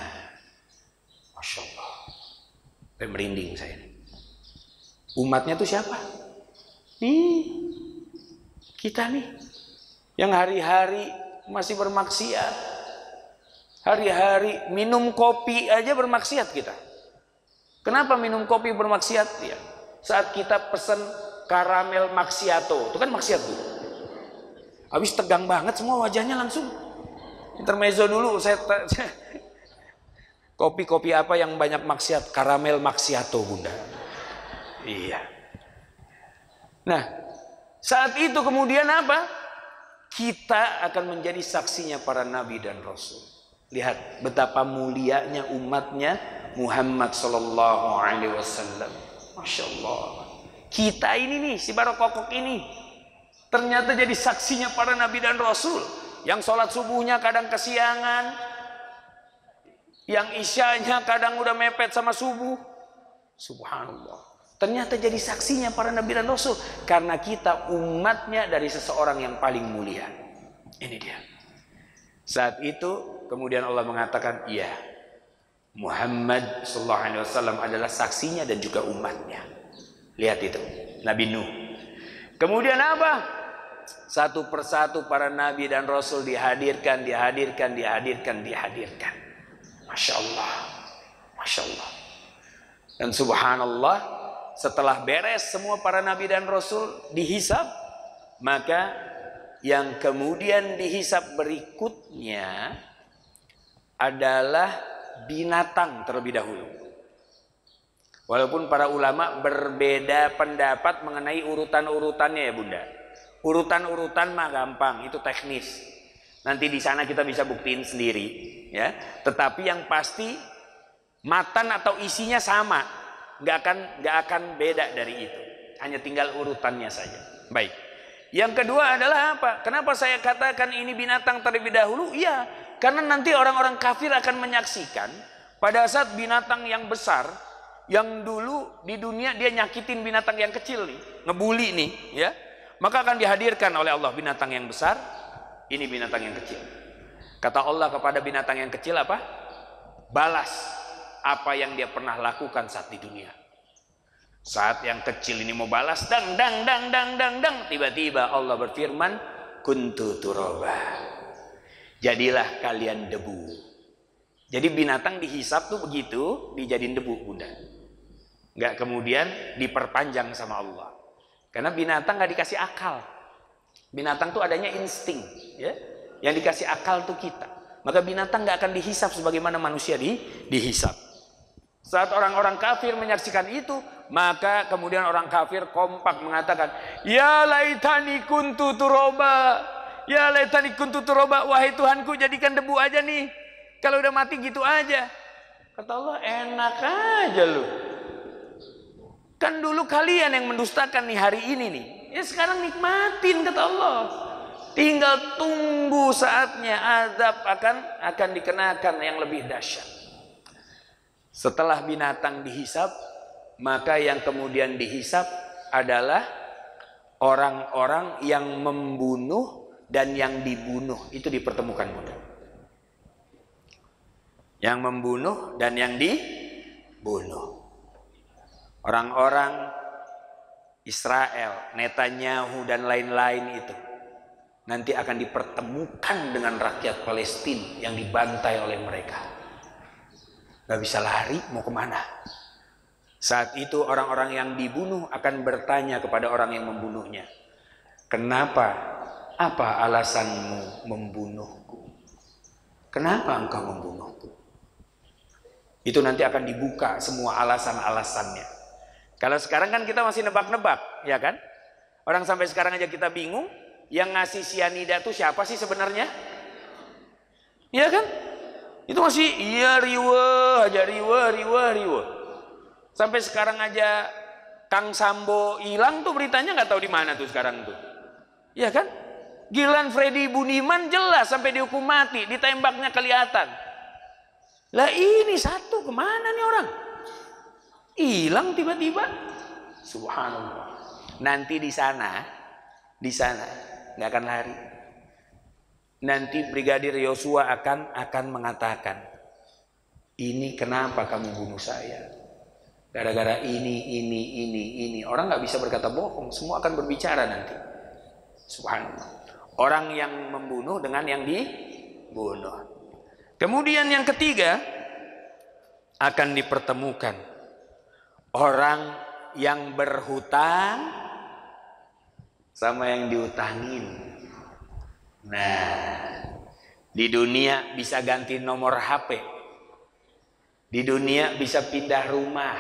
Masya Allah. Merinding saya. Umatnya itu siapa? Nih, kita nih. Yang hari-hari masih bermaksiat. Hari-hari minum kopi aja bermaksiat kita. Kenapa minum kopi bermaksiat? Ya, saat kita pesen karamel macchiato, itu kan maksiat tuh. Habis tegang banget semua wajahnya langsung. Intermezzo dulu, kopi-kopi apa yang banyak maksiat? Karamel macchiato, Bunda. Iya. Nah, saat itu kemudian apa? Kita akan menjadi saksinya para nabi dan rasul. Lihat betapa mulianya umatnya Muhammad sallallahu alaihi wasallam. Masya Allah. Kita ini nih, si Barokokok ini ternyata jadi saksinya para nabi dan rasul. Yang sholat subuhnya kadang kesiangan, yang isyanya kadang udah mepet sama subuh. Subhanallah. Ternyata jadi saksinya para nabi dan rasul. Karena kita umatnya dari seseorang yang paling mulia. Ini dia. Saat itu kemudian Allah mengatakan, iya, Muhammad sallallahu alaihi wasallam adalah saksinya dan juga umatnya. Lihat itu, Nabi Nuh. Kemudian apa? Satu persatu para nabi dan rasul dihadirkan. Masya Allah. Dan subhanallah, setelah beres semua para nabi dan rasul dihisab, maka yang kemudian dihisab berikutnya adalah binatang terlebih dahulu. Walaupun para ulama berbeda pendapat mengenai urutan-urutannya ya Bunda. Urutan-urutan mah gampang, itu teknis. Nanti di sana kita bisa buktiin sendiri, ya. Tetapi yang pasti matan atau isinya sama, nggak akan beda dari itu. Hanya tinggal urutannya saja. Baik. Yang kedua adalah apa? Kenapa saya katakan ini binatang terlebih dahulu? Iya, karena nanti orang-orang kafir akan menyaksikan pada saat binatang yang besar, yang dulu di dunia dia nyakitin binatang yang kecil nih, ngebully nih, ya. Maka akan dihadirkan oleh Allah binatang yang besar, ini binatang yang kecil. Kata Allah kepada binatang yang kecil apa? Balas apa yang dia pernah lakukan saat di dunia. Saat yang kecil ini mau balas, dang, tiba-tiba Allah berfirman, kuntu turaba. Jadilah kalian debu. Jadi binatang dihisap tuh begitu, dijadiin debu Bunda. Nggak kemudian diperpanjang sama Allah. Karena binatang nggak dikasih akal. Binatang tuh adanya insting, ya. Yang dikasih akal tuh kita. Maka binatang nggak akan dihisap sebagaimana manusia dihisap. Saat orang-orang kafir menyaksikan itu, maka kemudian orang kafir kompak mengatakan, ya laitani kuntu turoba, ya laitani kuntu turoba, wahai Tuhanku jadikan debu aja nih. Kalau udah mati gitu aja. Kata Allah, enak aja lu. Kan dulu kalian yang mendustakan nih hari ini nih. Ya sekarang nikmatin kata Allah. Tinggal tunggu saatnya azab akan dikenakan yang lebih dahsyat. Setelah binatang dihisab, maka yang kemudian dihisab adalah orang-orang yang membunuh dan yang dibunuh. Itu dipertemukan Bunda. Yang membunuh dan yang dibunuh. Orang-orang Israel, Netanyahu dan lain-lain itu nanti akan dipertemukan dengan rakyat Palestina yang dibantai oleh mereka. Gak bisa lari, mau kemana? Saat itu orang-orang yang dibunuh akan bertanya kepada orang yang membunuhnya, kenapa? Apa alasanmu membunuhku? Kenapa engkau membunuhku? Itu nanti akan dibuka semua alasan-alasannya. Kalau sekarang kan kita masih nebak-nebak, ya kan? Orang sampai sekarang aja kita bingung, yang ngasih sianida itu siapa sih sebenarnya? Ya kan? Itu masih iya riweh aja, riweh. Sampai sekarang aja Kang Sambo hilang tuh beritanya nggak tahu di mana tuh sekarang tuh. Ya kan? Gilan Freddy Budiman jelas sampai dihukum mati, ditembaknya kelihatan. Lah ini satu kemana nih orang? Hilang tiba-tiba. Subhanallah. Nanti di sana nggak akan lari. Nanti Brigadir Yosua akan mengatakan, ini kenapa kamu bunuh saya? Gara-gara ini. Orang nggak bisa berkata bohong, semua akan berbicara nanti. Subhanallah. Orang yang membunuh dengan yang dibunuh. Kemudian yang ketiga, akan dipertemukan orang yang berhutang sama yang diutangin. Nah, di dunia bisa ganti nomor HP, di dunia bisa pindah rumah,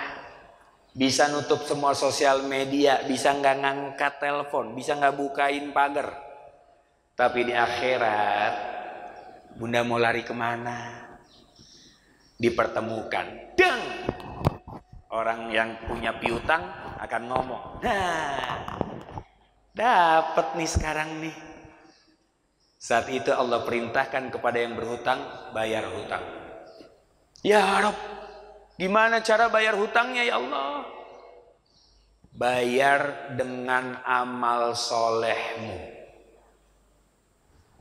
bisa nutup semua sosial media, bisa nggak ngangkat telepon, bisa nggak bukain pagar. Tapi di akhirat, Bunda mau lari kemana? Dipertemukan. Dang! Orang yang punya piutang akan ngomong, nah, dapat nih sekarang nih. Saat itu Allah perintahkan kepada yang berhutang, bayar hutang. Ya Rabb, gimana cara bayar hutangnya ya Allah? Bayar dengan amal solehmu.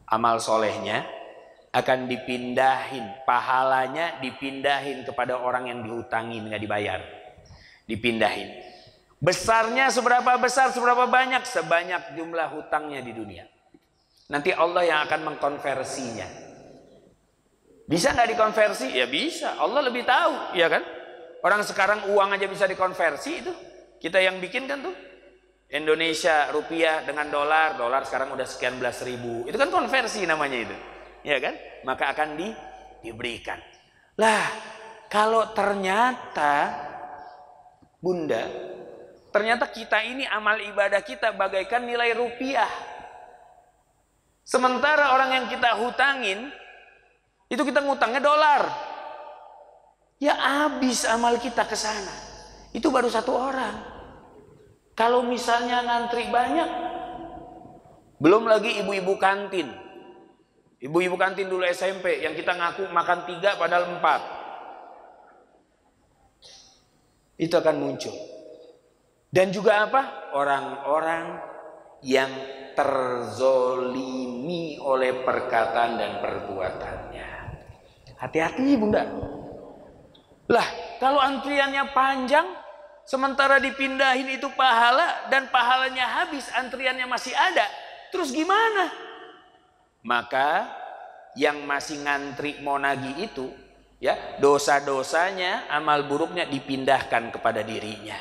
Amal solehnya akan dipindahin, pahalanya dipindahin kepada orang yang dihutangin, nggak dibayar. Dipindahin. Besarnya seberapa besar, seberapa banyak, sebanyak jumlah hutangnya di dunia. Nanti Allah yang akan mengkonversinya. Bisa nggak dikonversi? Ya bisa. Allah lebih tahu, ya kan? Orang sekarang uang aja bisa dikonversi itu. Kita yang bikin kan tuh. Indonesia rupiah dengan dolar sekarang udah sekian belas ribu. Itu kan konversi namanya itu, ya kan? Maka akan diberikan. Lah, kalau ternyata Bunda, ternyata kita ini amal ibadah kita bagaikan nilai rupiah. Sementara orang yang kita hutangin, itu kita ngutangnya dolar. Ya habis amal kita ke sana. Itu baru satu orang. Kalau misalnya ngantri banyak, belum lagi ibu-ibu kantin. Ibu-ibu kantin dulu SMP yang kita ngaku makan 3 padahal 4. Itu akan muncul. Dan juga apa? Orang-orang yang terzolimi oleh perkataan dan perbuatannya. Hati-hati Bunda. Lah, kalau antriannya panjang, sementara dipindahin itu pahala dan pahalanya habis, antriannya masih ada, terus gimana? Maka yang masih ngantri mau nagih itu, ya, dosa-dosanya, amal buruknya dipindahkan kepada dirinya.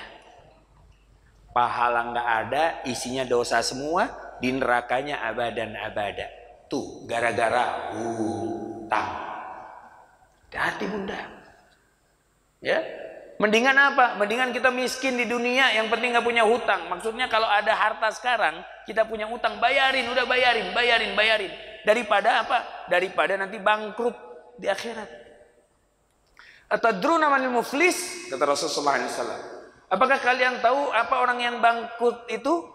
Pahala nggak ada, isinya dosa semua, di nerakanya abadan abada. Tuh gara-gara hutang. Hati Bunda. Ya, mendingan apa? Mendingan kita miskin di dunia, yang penting nggak punya hutang. Maksudnya kalau ada harta sekarang, kita punya hutang, bayarin, udah bayarin. Daripada apa? Daripada nanti bangkrut di akhirat. Atadruna manil muflis? Kata Rasulullah SAW. Apakah kalian tahu apa orang yang bangkrut itu?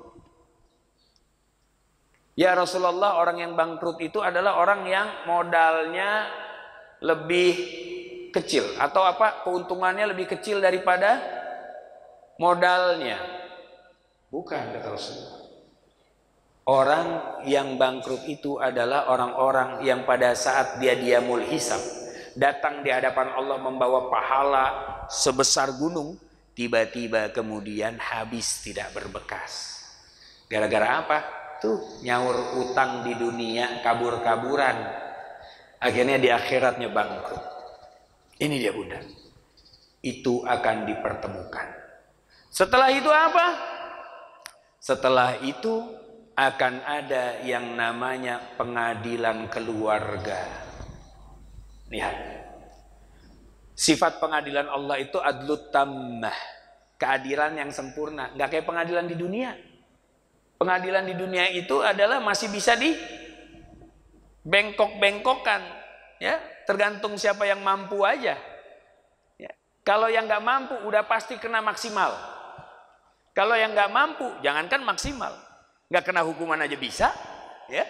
Ya Rasulullah, orang yang bangkrut itu adalah orang yang modalnya lebih kecil, atau apa, keuntungannya lebih kecil daripada modalnya. Bukan, kata Rasulullah. Orang yang bangkrut itu adalah orang-orang yang pada saat dia diamul hisab, datang di hadapan Allah membawa pahala sebesar gunung, tiba-tiba kemudian habis, tidak berbekas. Gara-gara apa? Tuh, nyaur utang di dunia, kabur-kaburan. Akhirnya di akhiratnya bangkrut. Ini dia bunda. Itu akan dipertemukan. Setelah itu apa? Setelah itu akan ada yang namanya pengadilan keluarga. Lihat. Sifat pengadilan Allah itu adlut tammah. Keadilan yang sempurna. Nggak kayak pengadilan di dunia. Pengadilan di dunia itu adalah masih bisa di bengkok-bengkokan, ya, tergantung siapa yang mampu aja. Ya. Kalau yang nggak mampu udah pasti kena maksimal. Kalau yang nggak mampu jangankan maksimal, nggak kena hukuman aja bisa, ya.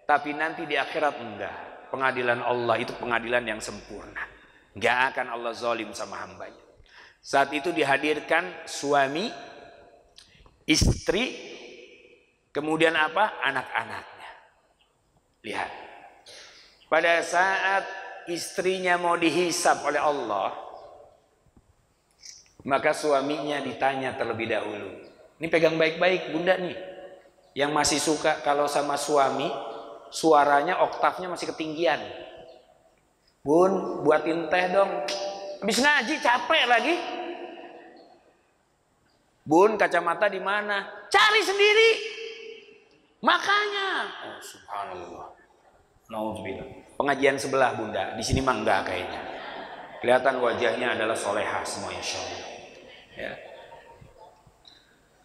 Tapi nanti di akhirat enggak. Pengadilan Allah itu pengadilan yang sempurna. Nggak akan Allah zalim sama hambanya. Saat itu dihadirkan suami, istri, kemudian apa? Anak-anaknya. Lihat. Pada saat istrinya mau dihisab oleh Allah, maka suaminya ditanya terlebih dahulu. Ini pegang baik-baik bunda nih. Yang masih suka kalau sama suami, suaranya oktavnya masih ketinggian. Bun, buatin teh dong. Habis ngaji capek lagi. Bun, kacamata di mana? Cari sendiri. Makanya, oh, subhanallah. Nauzubillah. Pengajian sebelah bunda, di sini mah enggak kayaknya. Kelihatan wajahnya adalah solehah semua insyaallah. Ya.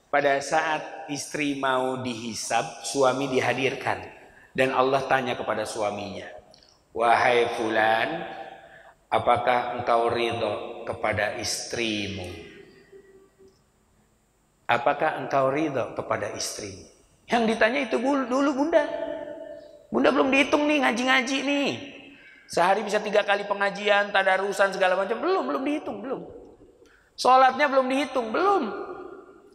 Pada saat istri mau dihisab, suami dihadirkan dan Allah tanya kepada suaminya, wahai fulan, apakah engkau ridho kepada istrimu? Apakah engkau ridho kepada istrimu? Yang ditanya itu dulu bunda. Bunda belum dihitung nih ngaji-ngaji nih. Sehari bisa 3 kali pengajian, tadarusan segala macam. Belum dihitung, belum. Sholatnya belum dihitung, belum.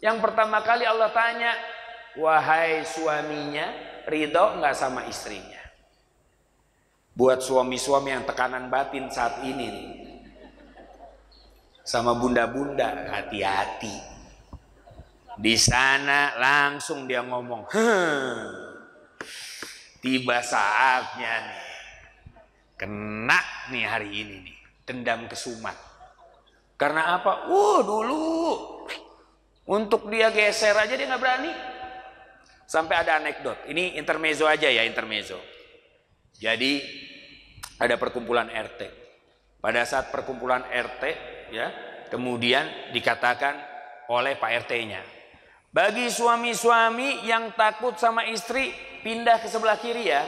Yang pertama kali Allah tanya, wahai suaminya, ridho nggak sama istrinya? Buat suami-suami yang tekanan batin saat ini nih, sama bunda-bunda, hati-hati. Di sana langsung dia ngomong, tiba saatnya nih, kena nih hari ini nih, dendam kesumat. Karena apa? Dulu untuk dia geser aja dia nggak berani. Sampai ada anekdot. Ini intermezzo aja ya, intermezzo. Jadi ada perkumpulan RT. Pada saat perkumpulan RT, ya, kemudian dikatakan oleh Pak RT-nya, bagi suami-suami yang takut sama istri, pindah ke sebelah kiri ya.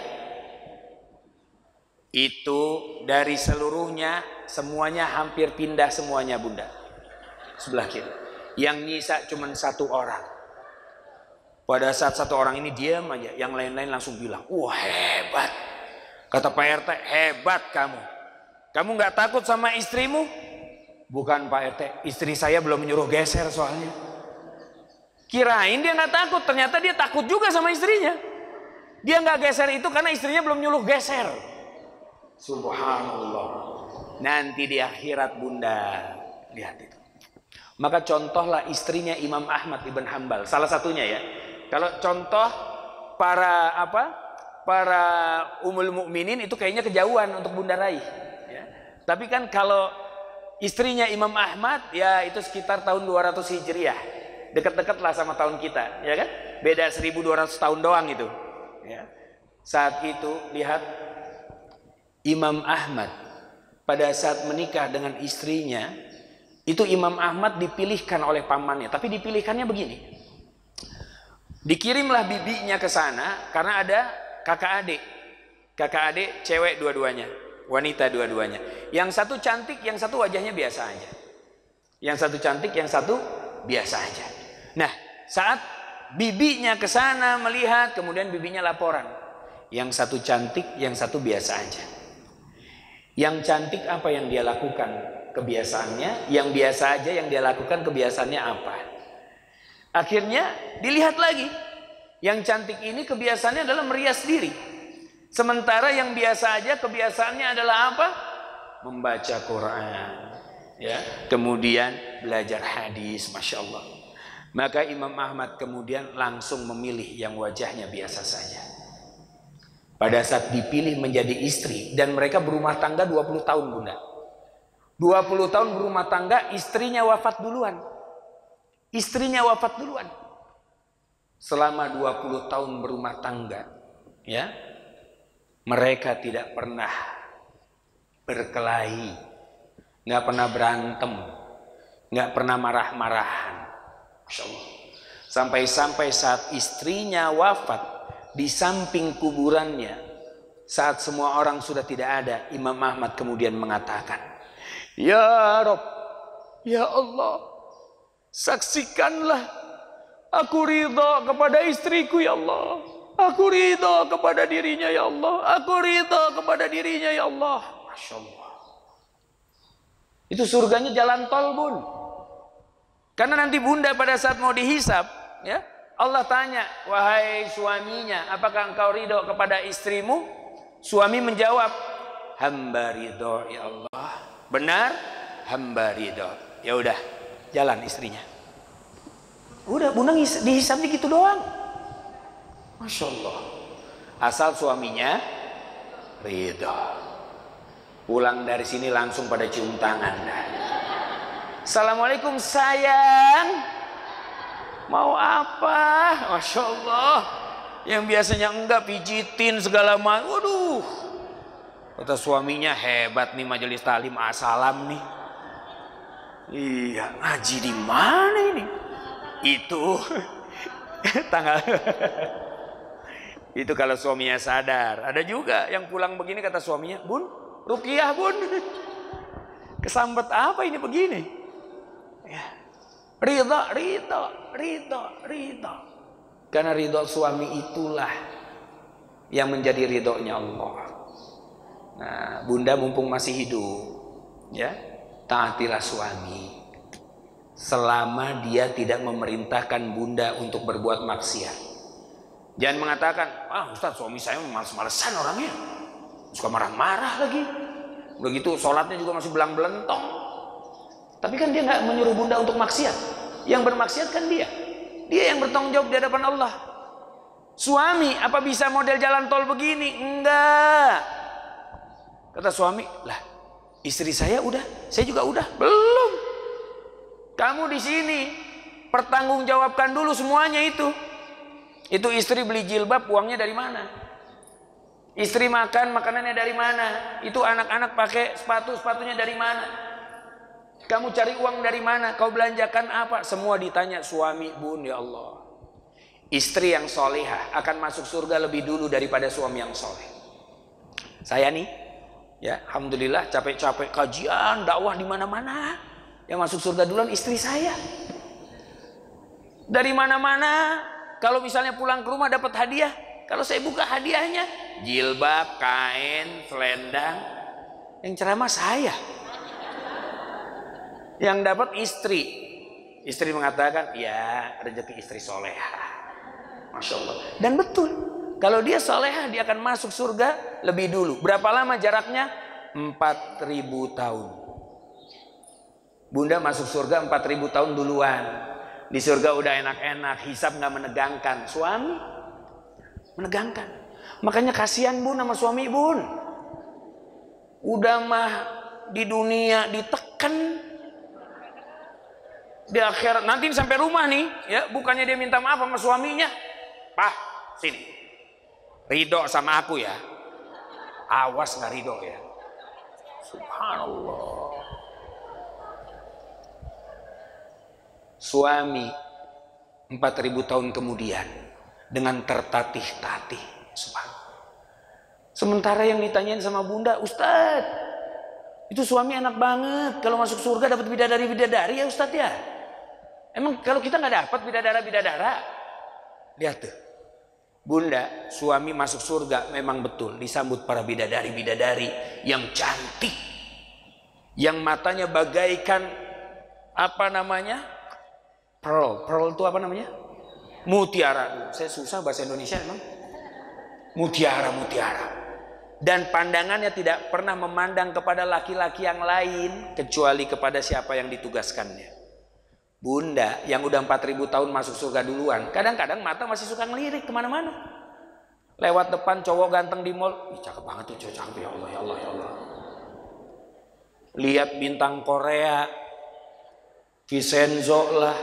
Itu dari seluruhnya, semuanya hampir pindah semuanya bunda. Sebelah kiri. Yang nyisa cuma 1 orang. Pada saat 1 orang ini diam aja, yang lain-lain langsung bilang, wah hebat. Kata Pak RT, hebat kamu. Kamu gak takut sama istrimu? Bukan Pak RT, istri saya belum menyuruh geser soalnya. Kirain dia gak takut, ternyata dia takut juga sama istrinya. Dia gak geser itu karena istrinya belum nyuruh geser. Subhanallah. Nanti di akhirat bunda, lihat itu. Maka contohlah istrinya Imam Ahmad ibn Hanbal, salah satunya ya. Kalau contoh para umul mukminin itu kayaknya kejauhan untuk bunda raih. Ya. Tapi kan kalau istrinya Imam Ahmad, ya itu sekitar tahun 200 Hijriah, dekat-dekat lah sama tahun kita, ya kan? Beda 1200 tahun doang itu. Ya. Saat itu lihat Imam Ahmad pada saat menikah dengan istrinya, itu Imam Ahmad dipilihkan oleh pamannya, tapi dipilihkannya begini. Dikirimlah bibinya ke sana karena ada kakak adik. Kakak adik cewek dua-duanya, wanita dua-duanya. Yang satu cantik, yang satu wajahnya biasa aja. Yang satu cantik, yang satu biasa aja. Nah, saat bibinya ke sana melihat, kemudian bibinya laporan. Yang satu cantik, yang satu biasa aja. Yang cantik apa yang dia lakukan? Kebiasaannya. Yang biasa aja yang dia lakukan kebiasaannya apa? Akhirnya dilihat lagi. Yang cantik ini kebiasaannya adalah merias diri. Sementara yang biasa aja kebiasaannya adalah apa? Membaca Quran. Ya, kemudian belajar hadis, Masya Allah. Maka Imam Ahmad kemudian langsung memilih yang wajahnya biasa saja. Pada saat dipilih menjadi istri, dan mereka berumah tangga 20 tahun Bunda. 20 tahun berumah tangga, istrinya wafat duluan. Istrinya wafat duluan. Selama 20 tahun berumah tangga, ya, mereka tidak pernah berkelahi, nggak pernah berantem, nggak pernah marah-marahan. Masya Allah. Sampai-sampai saat istrinya wafat, di samping kuburannya, saat semua orang sudah tidak ada, Imam Ahmad kemudian mengatakan, "Ya Rob, ya Allah, saksikanlah aku ridha kepada istriku ya Allah. Aku ridha kepada dirinya ya Allah. Aku ridha kepada dirinya ya Allah." Masya Allah. Itu surganya jalan tol Bun. Karena nanti Bunda pada saat mau dihisab, ya, Allah tanya, "Wahai suaminya, apakah engkau ridho kepada istrimu?" Suami menjawab, "Hamba ridho ya Allah." Benar, hamba ridho. Ya udah, jalan istrinya. Udah, Bunda dihisabnya gitu doang. Masya Allah. Asal suaminya ridho. Pulang dari sini langsung pada cium tangan. "Assalamualaikum sayang. Mau apa?" Masya Allah. Yang biasanya enggak, pijitin segala macam. Waduh. Kata suaminya, "Hebat nih majelis talim assalam nih." Iya, ngaji di mana ini? Itu tanggal. Itu kalau suaminya sadar. Ada juga yang pulang begini kata suaminya, "Bun, ruqyah Bun." Kesambet apa ini begini? Ya. Ridha, ridha, ridha, ridha. Karena ridha suami itulah yang menjadi ridhonya Allah. Nah, Bunda mumpung masih hidup, ya, taatilah suami. Selama dia tidak memerintahkan Bunda untuk berbuat maksiat. Jangan mengatakan, "Ah Ustaz, suami saya males-malesan orangnya. Suka marah-marah lagi. Udah gitu sholatnya juga masih belang-belentong." Tapi kan dia nggak menyuruh Bunda untuk maksiat. Yang bermaksiat kan dia. Dia yang bertanggung jawab di hadapan Allah. Suami, apa bisa model jalan tol begini? Enggak. Kata suami, "Lah, istri saya udah, saya juga udah." Belum. Kamu di sini pertanggungjawabkan dulu semuanya itu. Itu istri beli jilbab, uangnya dari mana? Istri makan, makanannya dari mana? Itu anak-anak pakai sepatu, sepatunya dari mana? Kamu cari uang dari mana? Kau belanjakan apa? Semua ditanya suami, Bun, ya Allah. Istri yang solehah akan masuk surga lebih dulu daripada suami yang soleh. Saya nih, ya, alhamdulillah capek-capek kajian, dakwah di mana-mana. Yang masuk surga duluan istri saya. Dari mana-mana, kalau misalnya pulang ke rumah dapat hadiah, kalau saya buka hadiahnya, jilbab, kain, selendang, yang ceramah saya. Yang dapat istri. Istri mengatakan, "Ya, rezeki istri soleha." Masya Allah. Dan betul, kalau dia soleha, dia akan masuk surga lebih dulu. Berapa lama jaraknya? 4.000 tahun. Bunda masuk surga 4.000 tahun duluan. Di surga udah enak-enak, hisab nggak menegangkan. Suami menegangkan. Makanya kasihan Bun sama suami Bun. Udah mah di dunia ditekan, di akhirat nanti sampai rumah nih, ya, bukannya dia minta maaf sama suaminya, "Pak, sini, ridho sama aku ya." Awas nggak ridho ya. Subhanallah. Suami 4.000 tahun kemudian dengan tertatih-tatih. Subhanallah. Sementara yang ditanyain sama Bunda, "Ustaz, Itu suami enak banget. Kalau masuk surga dapat bidadari-bidadari ya Ustadz ya. Emang kalau kita nggak dapat bidadara-bidadara? Lihat tuh. Bunda, suami masuk surga memang betul. Disambut para bidadari-bidadari yang cantik. Yang matanya bagaikan apa namanya? Pearl. Pearl itu apa namanya? Mutiara. Saya susah bahasa Indonesia emang. Mutiara. Dan pandangannya tidak pernah memandang kepada laki-laki yang lain kecuali kepada siapa yang ditugaskannya. Bunda yang udah 4.000 tahun masuk surga duluan, kadang-kadang mata masih suka ngelirik kemana-mana. Lewat depan cowok ganteng di mall, ih cakep banget tuh cowok, cakep, ya Allah, ya Allah, ya Allah. Lihat bintang Korea, Vincenzo lah,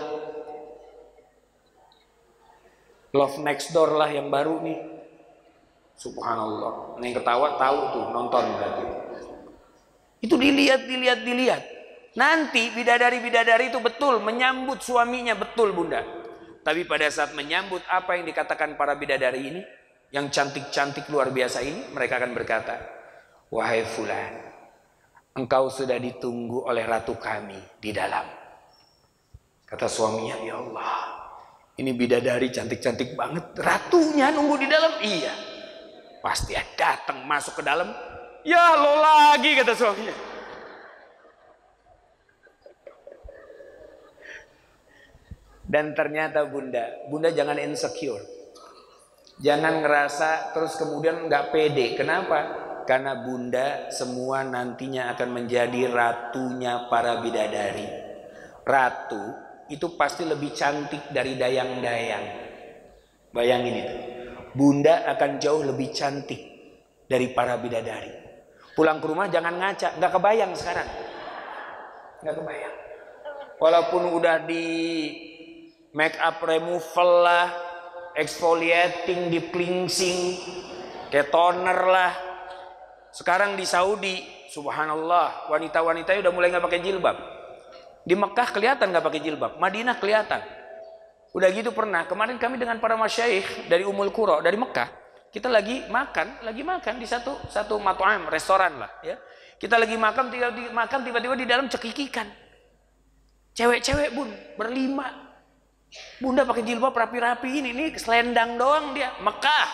Love Next Door lah yang baru nih. Subhanallah, yang ketawa tahu tuh, nonton berarti. Itu dilihat. Nanti bidadari-bidadari itu betul menyambut suaminya, betul Bunda. Tapi pada saat menyambut apa yang dikatakan para bidadari ini, yang cantik-cantik luar biasa ini, mereka akan berkata, wahai fulan, engkau sudah ditunggu oleh ratu kami di dalam. Kata suaminya, ya Allah, ini bidadari cantik-cantik banget, ratunya nunggu di dalam. Iya. Pasti datang masuk ke dalam. Ya lo lagi, kata suaminya. Dan ternyata Bunda jangan insecure. Jangan ngerasa terus kemudian nggak pede. Kenapa? Karena Bunda semua nantinya akan menjadi ratunya para bidadari. Ratu itu pasti lebih cantik dari dayang-dayang. Bayangin itu. Bunda akan jauh lebih cantik dari para bidadari. Pulang ke rumah jangan ngaca, nggak kebayang sekarang, nggak kebayang. Walaupun udah di make up removal lah, exfoliating, deep cleansing, kayak toner lah. Sekarang di Saudi, subhanallah, wanita-wanitanya udah mulai nggak pakai jilbab. Di Mekah kelihatan nggak pakai jilbab, Madinah kelihatan. Udah gitu pernah, kemarin kami dengan para masyaikh dari Ummul Qura, dari Mekah, kita lagi makan di satu mat'am, restoran lah ya. Kita lagi makan, tiba-tiba di dalam cekikikan. Cewek-cewek Bun, berlima. Bunda pakai jilbab rapi-rapi ini selendang doang dia, Mekah.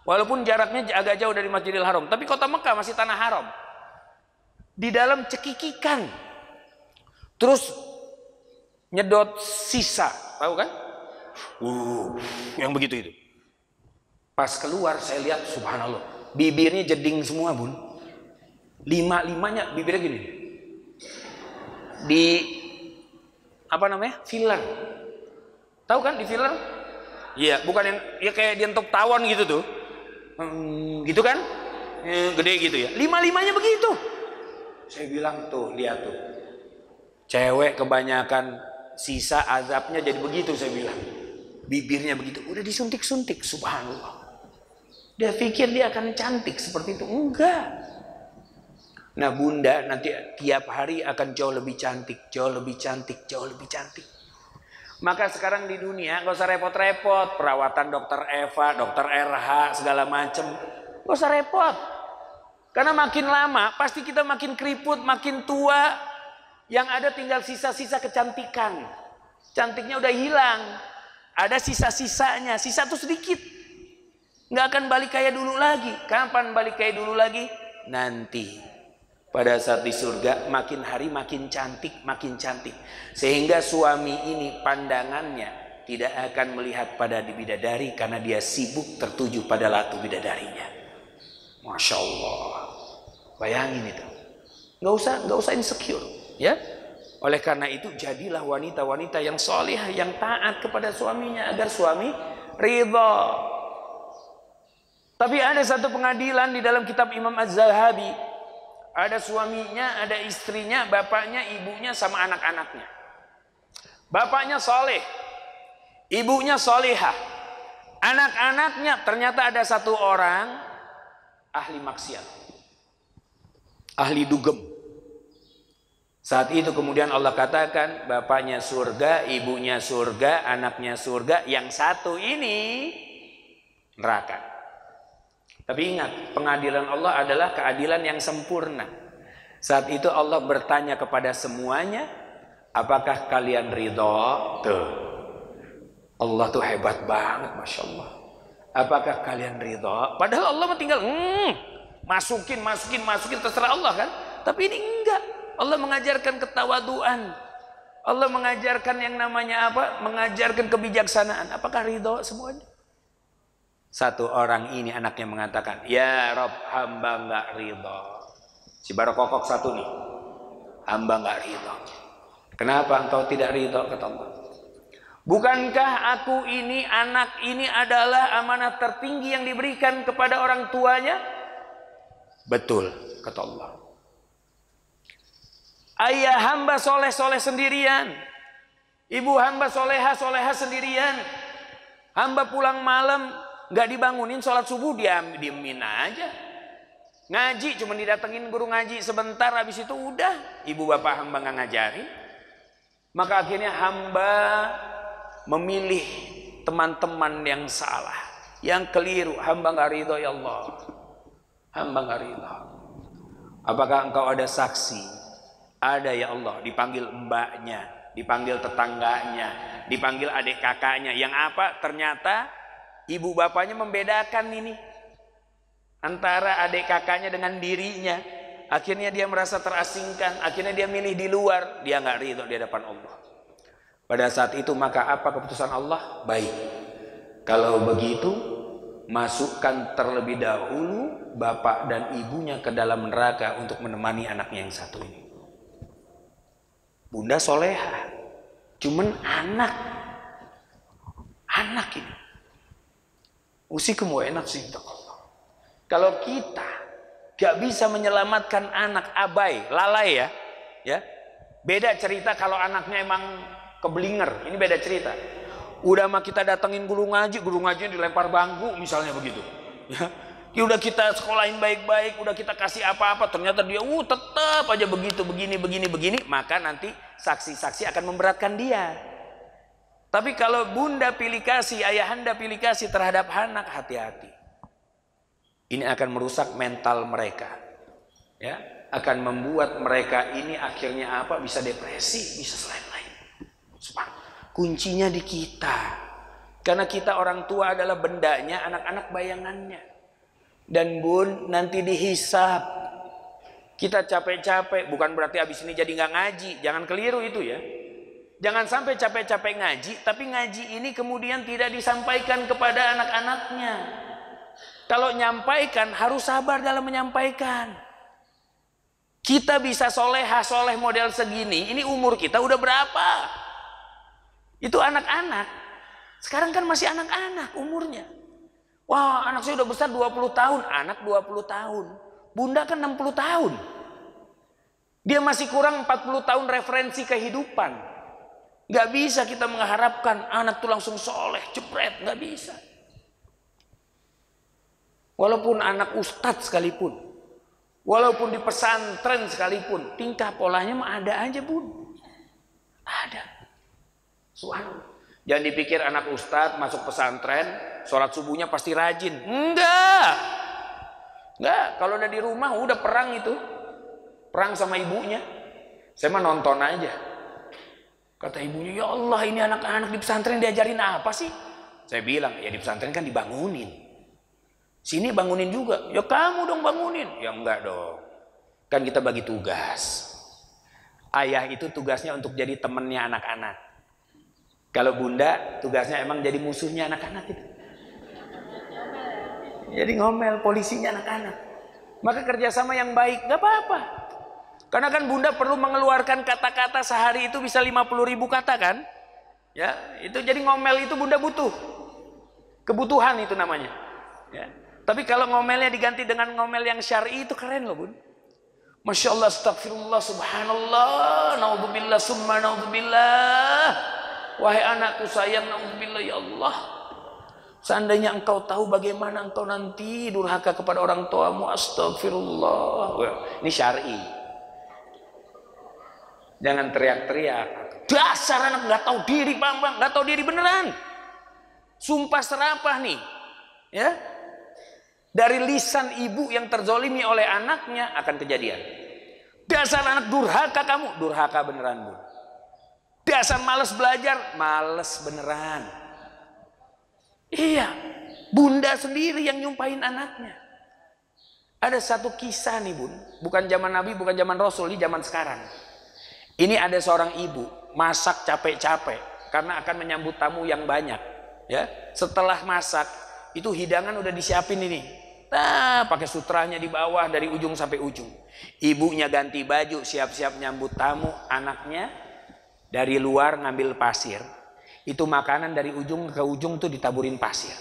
Walaupun jaraknya agak jauh dari Masjidil Haram, tapi kota Mekah masih tanah haram. Di dalam cekikikan. Terus nyedot sisa, tahu kan? Yang begitu itu. Pas keluar saya lihat, subhanallah, bibirnya jeding semua Bun. Lima-limanya bibirnya gini. Di apa namanya? Filler. Tahu kan di filler? Iya, bukan yang ya kayak dientuk tawon gitu tuh. Gitu kan? Gede gitu ya. Lima-limanya begitu. Saya bilang tuh, lihat tuh. Cewek kebanyakan sisa azabnya jadi begitu, saya bilang. Bibirnya begitu, udah disuntik-suntik, subhanallah. Dia pikir dia akan cantik seperti itu, enggak. Nah Bunda nanti tiap hari akan jauh lebih cantik, jauh lebih cantik, jauh lebih cantik. Maka sekarang di dunia gak usah repot-repot, perawatan dokter Eva, dokter RH, segala macem, gak usah repot. Karena makin lama pasti kita makin keriput, makin tua. Yang ada tinggal sisa-sisa kecantikan. Cantiknya udah hilang. Ada sisa-sisanya. Sisa tuh sedikit. Nggak akan balik kayak dulu lagi. Kapan balik kayak dulu lagi? Nanti. Pada saat di surga makin hari makin cantik, makin cantik. Sehingga suami ini pandangannya tidak akan melihat pada bidadari karena dia sibuk tertuju pada ratu bidadarinya. Masya Allah. Bayangin itu. Nggak usah insecure. Ya, oleh karena itu jadilah wanita-wanita yang solihah, yang taat kepada suaminya agar suami ridha. Tapi ada satu pengadilan di dalam kitab Imam Az-Zahabi, ada suaminya, ada istrinya, bapaknya, ibunya, sama anak-anaknya. Bapaknya soleh, ibunya solihah, anak-anaknya ternyata ada satu orang ahli maksiat, ahli dugem. Saat itu kemudian Allah katakan bapaknya surga, ibunya surga, anaknya surga, yang satu ini neraka. Tapi ingat, pengadilan Allah adalah keadilan yang sempurna. Saat itu Allah bertanya kepada semuanya, apakah kalian ridho? Tuh, Allah tuh hebat banget, Masya Allah. Apakah kalian ridho? Padahal Allah tinggal masukin terserah Allah kan. Tapi ini enggak. Allah mengajarkan ketawaduan. Allah mengajarkan yang namanya apa? Mengajarkan kebijaksanaan. Apakah ridho semuanya? Satu orang ini anaknya mengatakan, ya Rob, hamba enggak ridho. Si Barokokok satu nih, hamba enggak ridho. Kenapa engkau tidak ridho? Kata Allah, bukankah aku ini, anak ini adalah amanat tertinggi yang diberikan kepada orang tuanya? Betul, kata Allah. Ayah hamba soleh-soleh sendirian, ibu hamba soleha sendirian. Hamba pulang malam nggak dibangunin sholat subuh, diemin aja. Ngaji cuma didatengin guru ngaji sebentar, habis itu udah ibu bapak hamba nggak ngajarin. Maka akhirnya hamba memilih teman-teman yang salah, yang keliru. Hamba nggak ridho, ya Allah. Hamba nggak ridho. Apakah engkau ada saksi? Ada, ya Allah. Dipanggil mbaknya, dipanggil tetangganya, dipanggil adik kakaknya. Yang apa? Ternyata ibu bapaknya membedakan ini antara adik kakaknya dengan dirinya. Akhirnya dia merasa terasingkan. Akhirnya dia milih di luar. Dia nggak ridho di hadapan Allah. Pada saat itu maka apa keputusan Allah? Baik, kalau begitu masukkan terlebih dahulu bapak dan ibunya ke dalam neraka untuk menemani anaknya yang satu ini. Bunda soleha, cuman anak ini usikum wa nafsi taqallah. Kalau kita gak bisa menyelamatkan anak, abai, lalai ya. Beda cerita kalau anaknya emang keblinger, ini beda cerita. Udah mah kita datengin guru ngajinya dilempar bangku misalnya begitu. Ya udah kita sekolahin baik-baik, udah kita kasih apa-apa, ternyata dia tetap aja begitu, begini, maka nanti saksi-saksi akan memberatkan dia. Tapi kalau bunda pilih kasih, ayahanda pilih kasih terhadap anak, hati-hati. Ini akan merusak mental mereka. Ya, akan membuat mereka ini akhirnya apa? Bisa depresi, bisa lain-lain. Kuncinya di kita. Karena kita orang tua adalah bendanya, anak-anak bayangannya. Dan bun, nanti dihisap. Kita capek-capek, bukan berarti habis ini jadi nggak ngaji. Jangan keliru itu ya. Jangan sampai capek-capek ngaji, tapi ngaji ini kemudian tidak disampaikan kepada anak-anaknya. Kalau nyampaikan harus sabar dalam menyampaikan. Kita bisa soleh model segini, ini umur kita udah berapa? Itu anak-anak. Sekarang kan masih anak-anak umurnya. Wah, anak saya udah besar 20 tahun, anak 20 tahun. Bunda kan 60 tahun. Dia masih kurang 40 tahun referensi kehidupan. Gak bisa kita mengharapkan anak tuh langsung soleh, jepret, gak bisa. Walaupun anak ustadz sekalipun, walaupun di pesantren sekalipun, tingkah polanya mah ada aja bun. Ada. Subhanallah. Jangan dipikir anak ustadz masuk pesantren, sholat subuhnya pasti rajin. Enggak. Kalau udah di rumah udah perang itu. Perang sama ibunya. Saya mah nonton aja. Kata ibunya, ya Allah ini anak-anak di pesantren diajarin apa sih? Saya bilang, ya di pesantren kan dibangunin. Sini bangunin juga. Ya kamu dong bangunin. Ya enggak dong. Kan kita bagi tugas. Ayah itu tugasnya untuk jadi temennya anak-anak. Kalau bunda tugasnya emang jadi musuhnya anak-anak itu. Jadi ngomel polisinya anak-anak. Maka kerjasama yang baik gak apa-apa. Karena kan bunda perlu mengeluarkan kata-kata sehari itu bisa 50.000 kata kan. Ya, itu jadi ngomel itu bunda butuh. Kebutuhan itu namanya. Ya. Tapi kalau ngomelnya diganti dengan ngomel yang syar'i itu keren loh bun. Masya Allah, astagfirullah, subhanallah, naudzubillah, summa naudzubillah. Wahai anakku sayang, naudzubillah ya Allah. Seandainya engkau tahu bagaimana engkau nanti durhaka kepada orang tuamu, astagfirullah. Ini syar'i. Jangan teriak-teriak. Dasar anak nggak tahu diri, bang, nggak tahu diri beneran. Sumpah serapah nih, ya. Dari lisan ibu yang terzolimi oleh anaknya akan kejadian. Dasar anak durhaka kamu. Durhaka beneran, Bun. Dasar males belajar. Males beneran. Iya. Bunda sendiri yang nyumpahin anaknya. Ada satu kisah nih, Bun. Bukan zaman Nabi, bukan zaman Rasul. Ini zaman sekarang. Ini ada seorang ibu. Masak capek-capek. Karena akan menyambut tamu yang banyak. Ya, setelah masak, itu hidangan udah disiapin ini. Nah, pakai sutranya di bawah dari ujung sampai ujung. Ibunya ganti baju, siap-siap nyambut tamu. Anaknya dari luar ngambil pasir. Itu makanan dari ujung ke ujung tuh ditaburin pasir.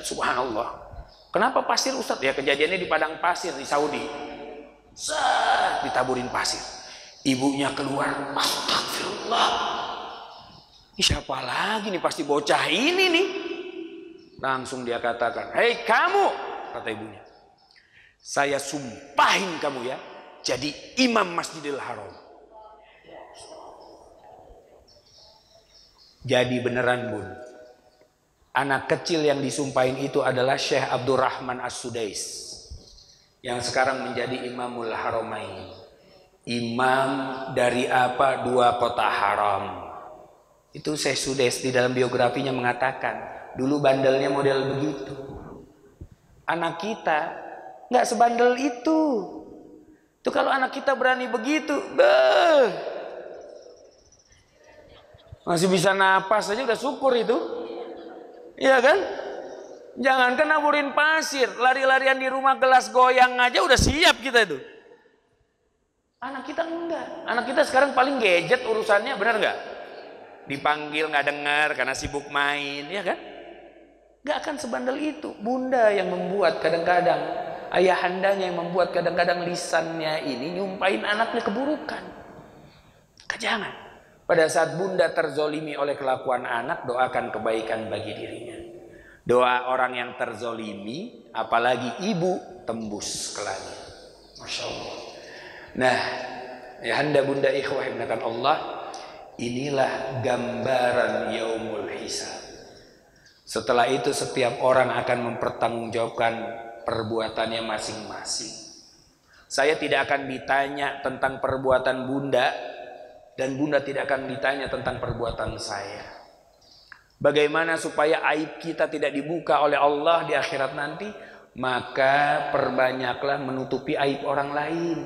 Subhanallah. Kenapa pasir, Ustadz? Ya kejadiannya di padang pasir di Saudi. Ditaburin pasir. Ibunya keluar, astagfirullah. Ini siapa lagi nih, pasti bocah ini nih. Langsung dia katakan, hei kamu, kata ibunya, saya sumpahin kamu ya, jadi imam Masjidil Haram. Jadi beneran, Bun. Anak kecil yang disumpahin itu adalah Syekh Abdurrahman As-Sudais, yang sekarang menjadi Imamul Haramain. Imam dari apa? 2 kota haram. Itu Syekh Sudais di dalam biografinya mengatakan, dulu bandelnya model begitu. Anak kita nggak sebandel itu. Tuh kalau anak kita berani begitu, masih bisa napas aja udah syukur itu. Iya kan? Jangankan naburin pasir, lari-larian di rumah gelas goyang aja udah siap kita itu. Anak kita enggak. Anak kita sekarang paling gadget urusannya, benar nggak? Dipanggil nggak dengar karena sibuk main, ya kan? Nggak akan sebandel itu. Bunda yang membuat kadang-kadang, ayahandanya yang membuat kadang-kadang lisannya ini nyumpahin anaknya keburukan. Jangan. Pada saat bunda terzolimi oleh kelakuan anak, doakan kebaikan bagi dirinya. Doa orang yang terzolimi, apalagi ibu, tembus ke langit. Masya Allah. Nah, ya handa bunda ikhwah yang mengatakan Allah, inilah gambaran yaumul hisab. Setelah itu setiap orang akan mempertanggungjawabkan perbuatannya masing-masing. Saya tidak akan ditanya tentang perbuatan bunda, dan bunda tidak akan ditanya tentang perbuatan saya. Bagaimana supaya aib kita tidak dibuka oleh Allah di akhirat nanti? Maka perbanyaklah menutupi aib orang lain,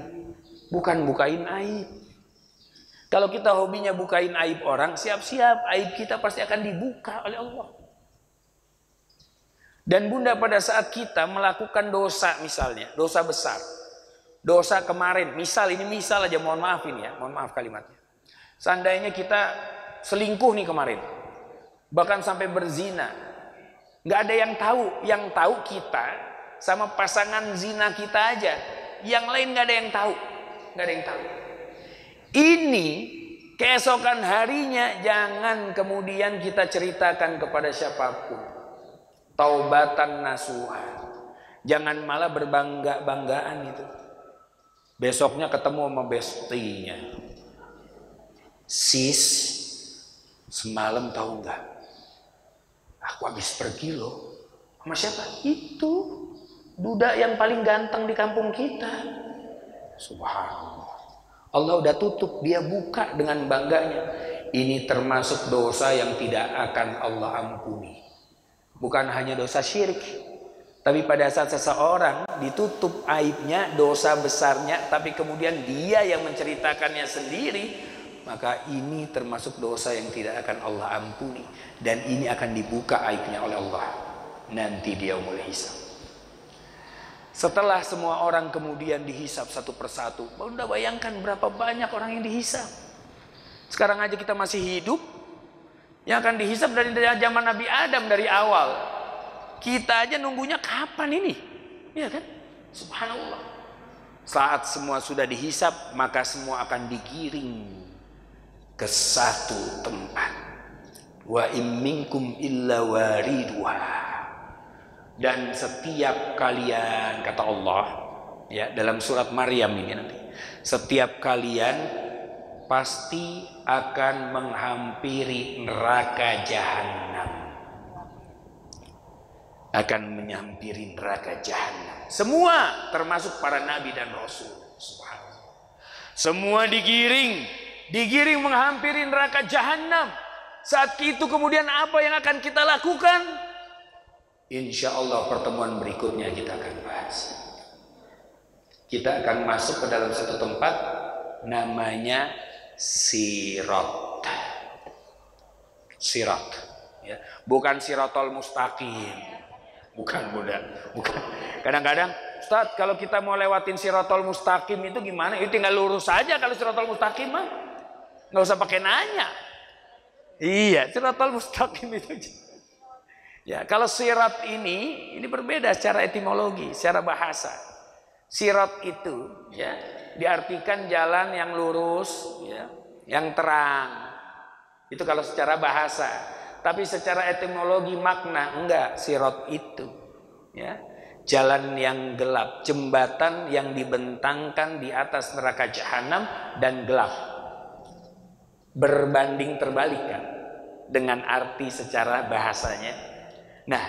bukan bukain aib. Kalau kita hobinya bukain aib orang, siap-siap aib kita pasti akan dibuka oleh Allah. Dan bunda pada saat kita melakukan dosa, misalnya dosa besar, dosa kemarin, ini misal aja, mohon maafin ya, mohon maaf kalimatnya. Seandainya kita selingkuh nih kemarin, bahkan sampai berzina, nggak ada yang tahu kita sama pasangan zina kita aja, yang lain nggak ada yang tahu, nggak ada yang tahu. Ini keesokan harinya jangan kemudian kita ceritakan kepada siapapun. Taubatan nasuha, jangan malah berbangga-banggaan itu. Besoknya ketemu sama bestinya, sis, semalam tahu nggak? Aku habis pergi loh. Sama siapa? Itu duda yang paling ganteng di kampung kita. Subhanallah. Allah udah tutup, dia buka dengan bangganya. Ini termasuk dosa yang tidak akan Allah ampuni. Bukan hanya dosa syirik, tapi pada saat seseorang ditutup aibnya, dosa besarnya, tapi kemudian dia yang menceritakannya sendiri, maka ini termasuk dosa yang tidak akan Allah ampuni, dan ini akan dibuka aibnya oleh Allah nanti di yaumul hisab. Setelah semua orang kemudian dihisab satu persatu, Anda bayangkan berapa banyak orang yang dihisab. Sekarang aja kita masih hidup, yang akan dihisab dari zaman Nabi Adam, dari awal. Kita aja nunggunya kapan ini, ya kan? Subhanallah. Saat semua sudah dihisab, maka semua akan digiring ke satu tempat. Wa im minkum illa wariduha. Dan setiap kalian, kata Allah ya dalam surat Maryam ini nanti, setiap kalian pasti akan menghampiri neraka jahanam. Akan menghampiri neraka jahanam. Semua termasuk para nabi dan rasul. Subhanallah. Semua digiring menghampiri neraka jahanam. Saat itu kemudian apa yang akan kita lakukan? Insya Allah pertemuan berikutnya kita akan bahas. Kita akan masuk ke dalam satu tempat namanya Sirat. Sirat, ya. Bukan Sirotol Mustaqim. Bukan. Kadang-kadang, Ustaz, kalau kita mau lewatin Sirotol Mustaqim itu gimana? Itu tinggal lurus saja kalau Sirotol Mustaqim mah. Nggak usah pakai nanya. Iya, Sirotol Mustaqim itu. Ya, kalau sirat ini berbeda secara etimologi, secara bahasa. Sirat itu, ya, diartikan jalan yang lurus, ya, yang terang. Itu kalau secara bahasa. Tapi secara etimologi makna enggak, sirat itu, ya, jalan yang gelap, jembatan yang dibentangkan di atas neraka jahanam dan gelap. Berbanding terbalik kan dengan arti secara bahasanya. Nah,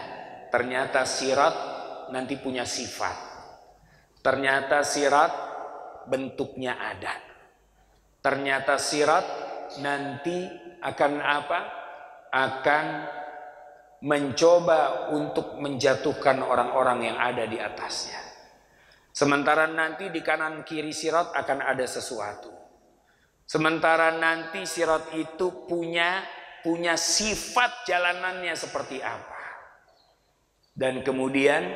ternyata sirat nanti punya sifat. Ternyata sirat bentuknya ada. Ternyata sirat nanti akan apa? Akan mencoba untuk menjatuhkan orang-orang yang ada di atasnya. Sementara nanti di kanan kiri sirat akan ada sesuatu. Sementara nanti sirat itu punya sifat jalanannya seperti apa. Dan kemudian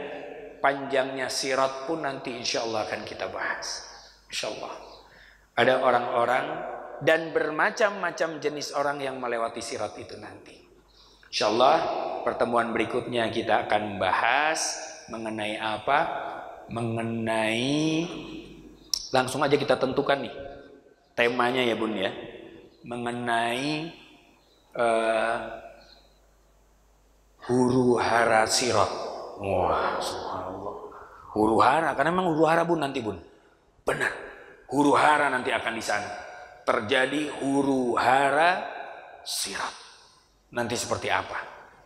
panjangnya sirat pun nanti insya Allah akan kita bahas. Insya Allah. Ada orang-orang dan bermacam-macam jenis orang yang melewati sirat itu nanti. Insya Allah pertemuan berikutnya kita akan bahas mengenai apa? Mengenai, langsung aja kita tentukan nih temanya ya Bun ya. Mengenai huru hara sirat. Wah, subhanallah. Huru hara, karena memang huru hara Bun nanti Bun. Benar. Huru hara nanti akan di sana. Terjadi huru hara sirat. Nanti seperti apa?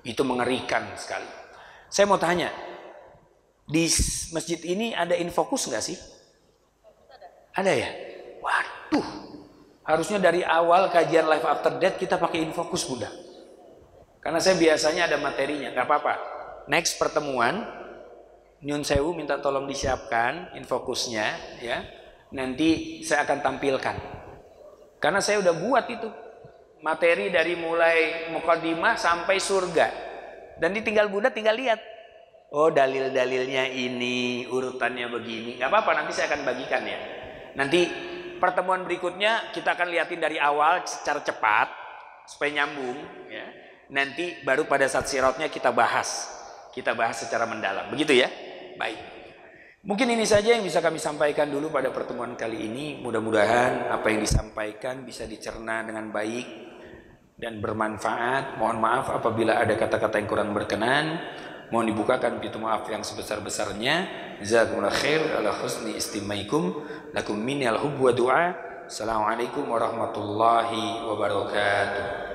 Itu mengerikan sekali. Saya mau tanya, di masjid ini ada infokus nggak sih? Ada ya? Waduh, harusnya dari awal kajian live after death kita pakai infokus Bunda. Karena saya biasanya ada materinya, nggak apa-apa. Next pertemuan, Nyun Sewu minta tolong disiapkan infokusnya, ya. Nanti saya akan tampilkan. Karena saya udah buat itu materi dari mulai mukadimah sampai surga. Dan tinggal Bunda tinggal lihat. Oh, dalil-dalilnya ini, urutannya begini. Gak apa-apa, nanti saya akan bagikan ya. Nanti pertemuan berikutnya kita akan lihatin dari awal secara cepat supaya nyambung ya. Nanti baru pada saat siratnya kita bahas. Kita bahas secara mendalam. Begitu ya? Baik. Mungkin ini saja yang bisa kami sampaikan dulu pada pertemuan kali ini. Mudah-mudahan apa yang disampaikan bisa dicerna dengan baik dan bermanfaat. Mohon maaf apabila ada kata-kata yang kurang berkenan. Mohon dibukakan pintu maaf yang sebesar-besarnya. Jazakumullah khair ala husni istimaikum. Lakum minni al-hubbu wa du'a. Assalamualaikum warahmatullahi wabarakatuh.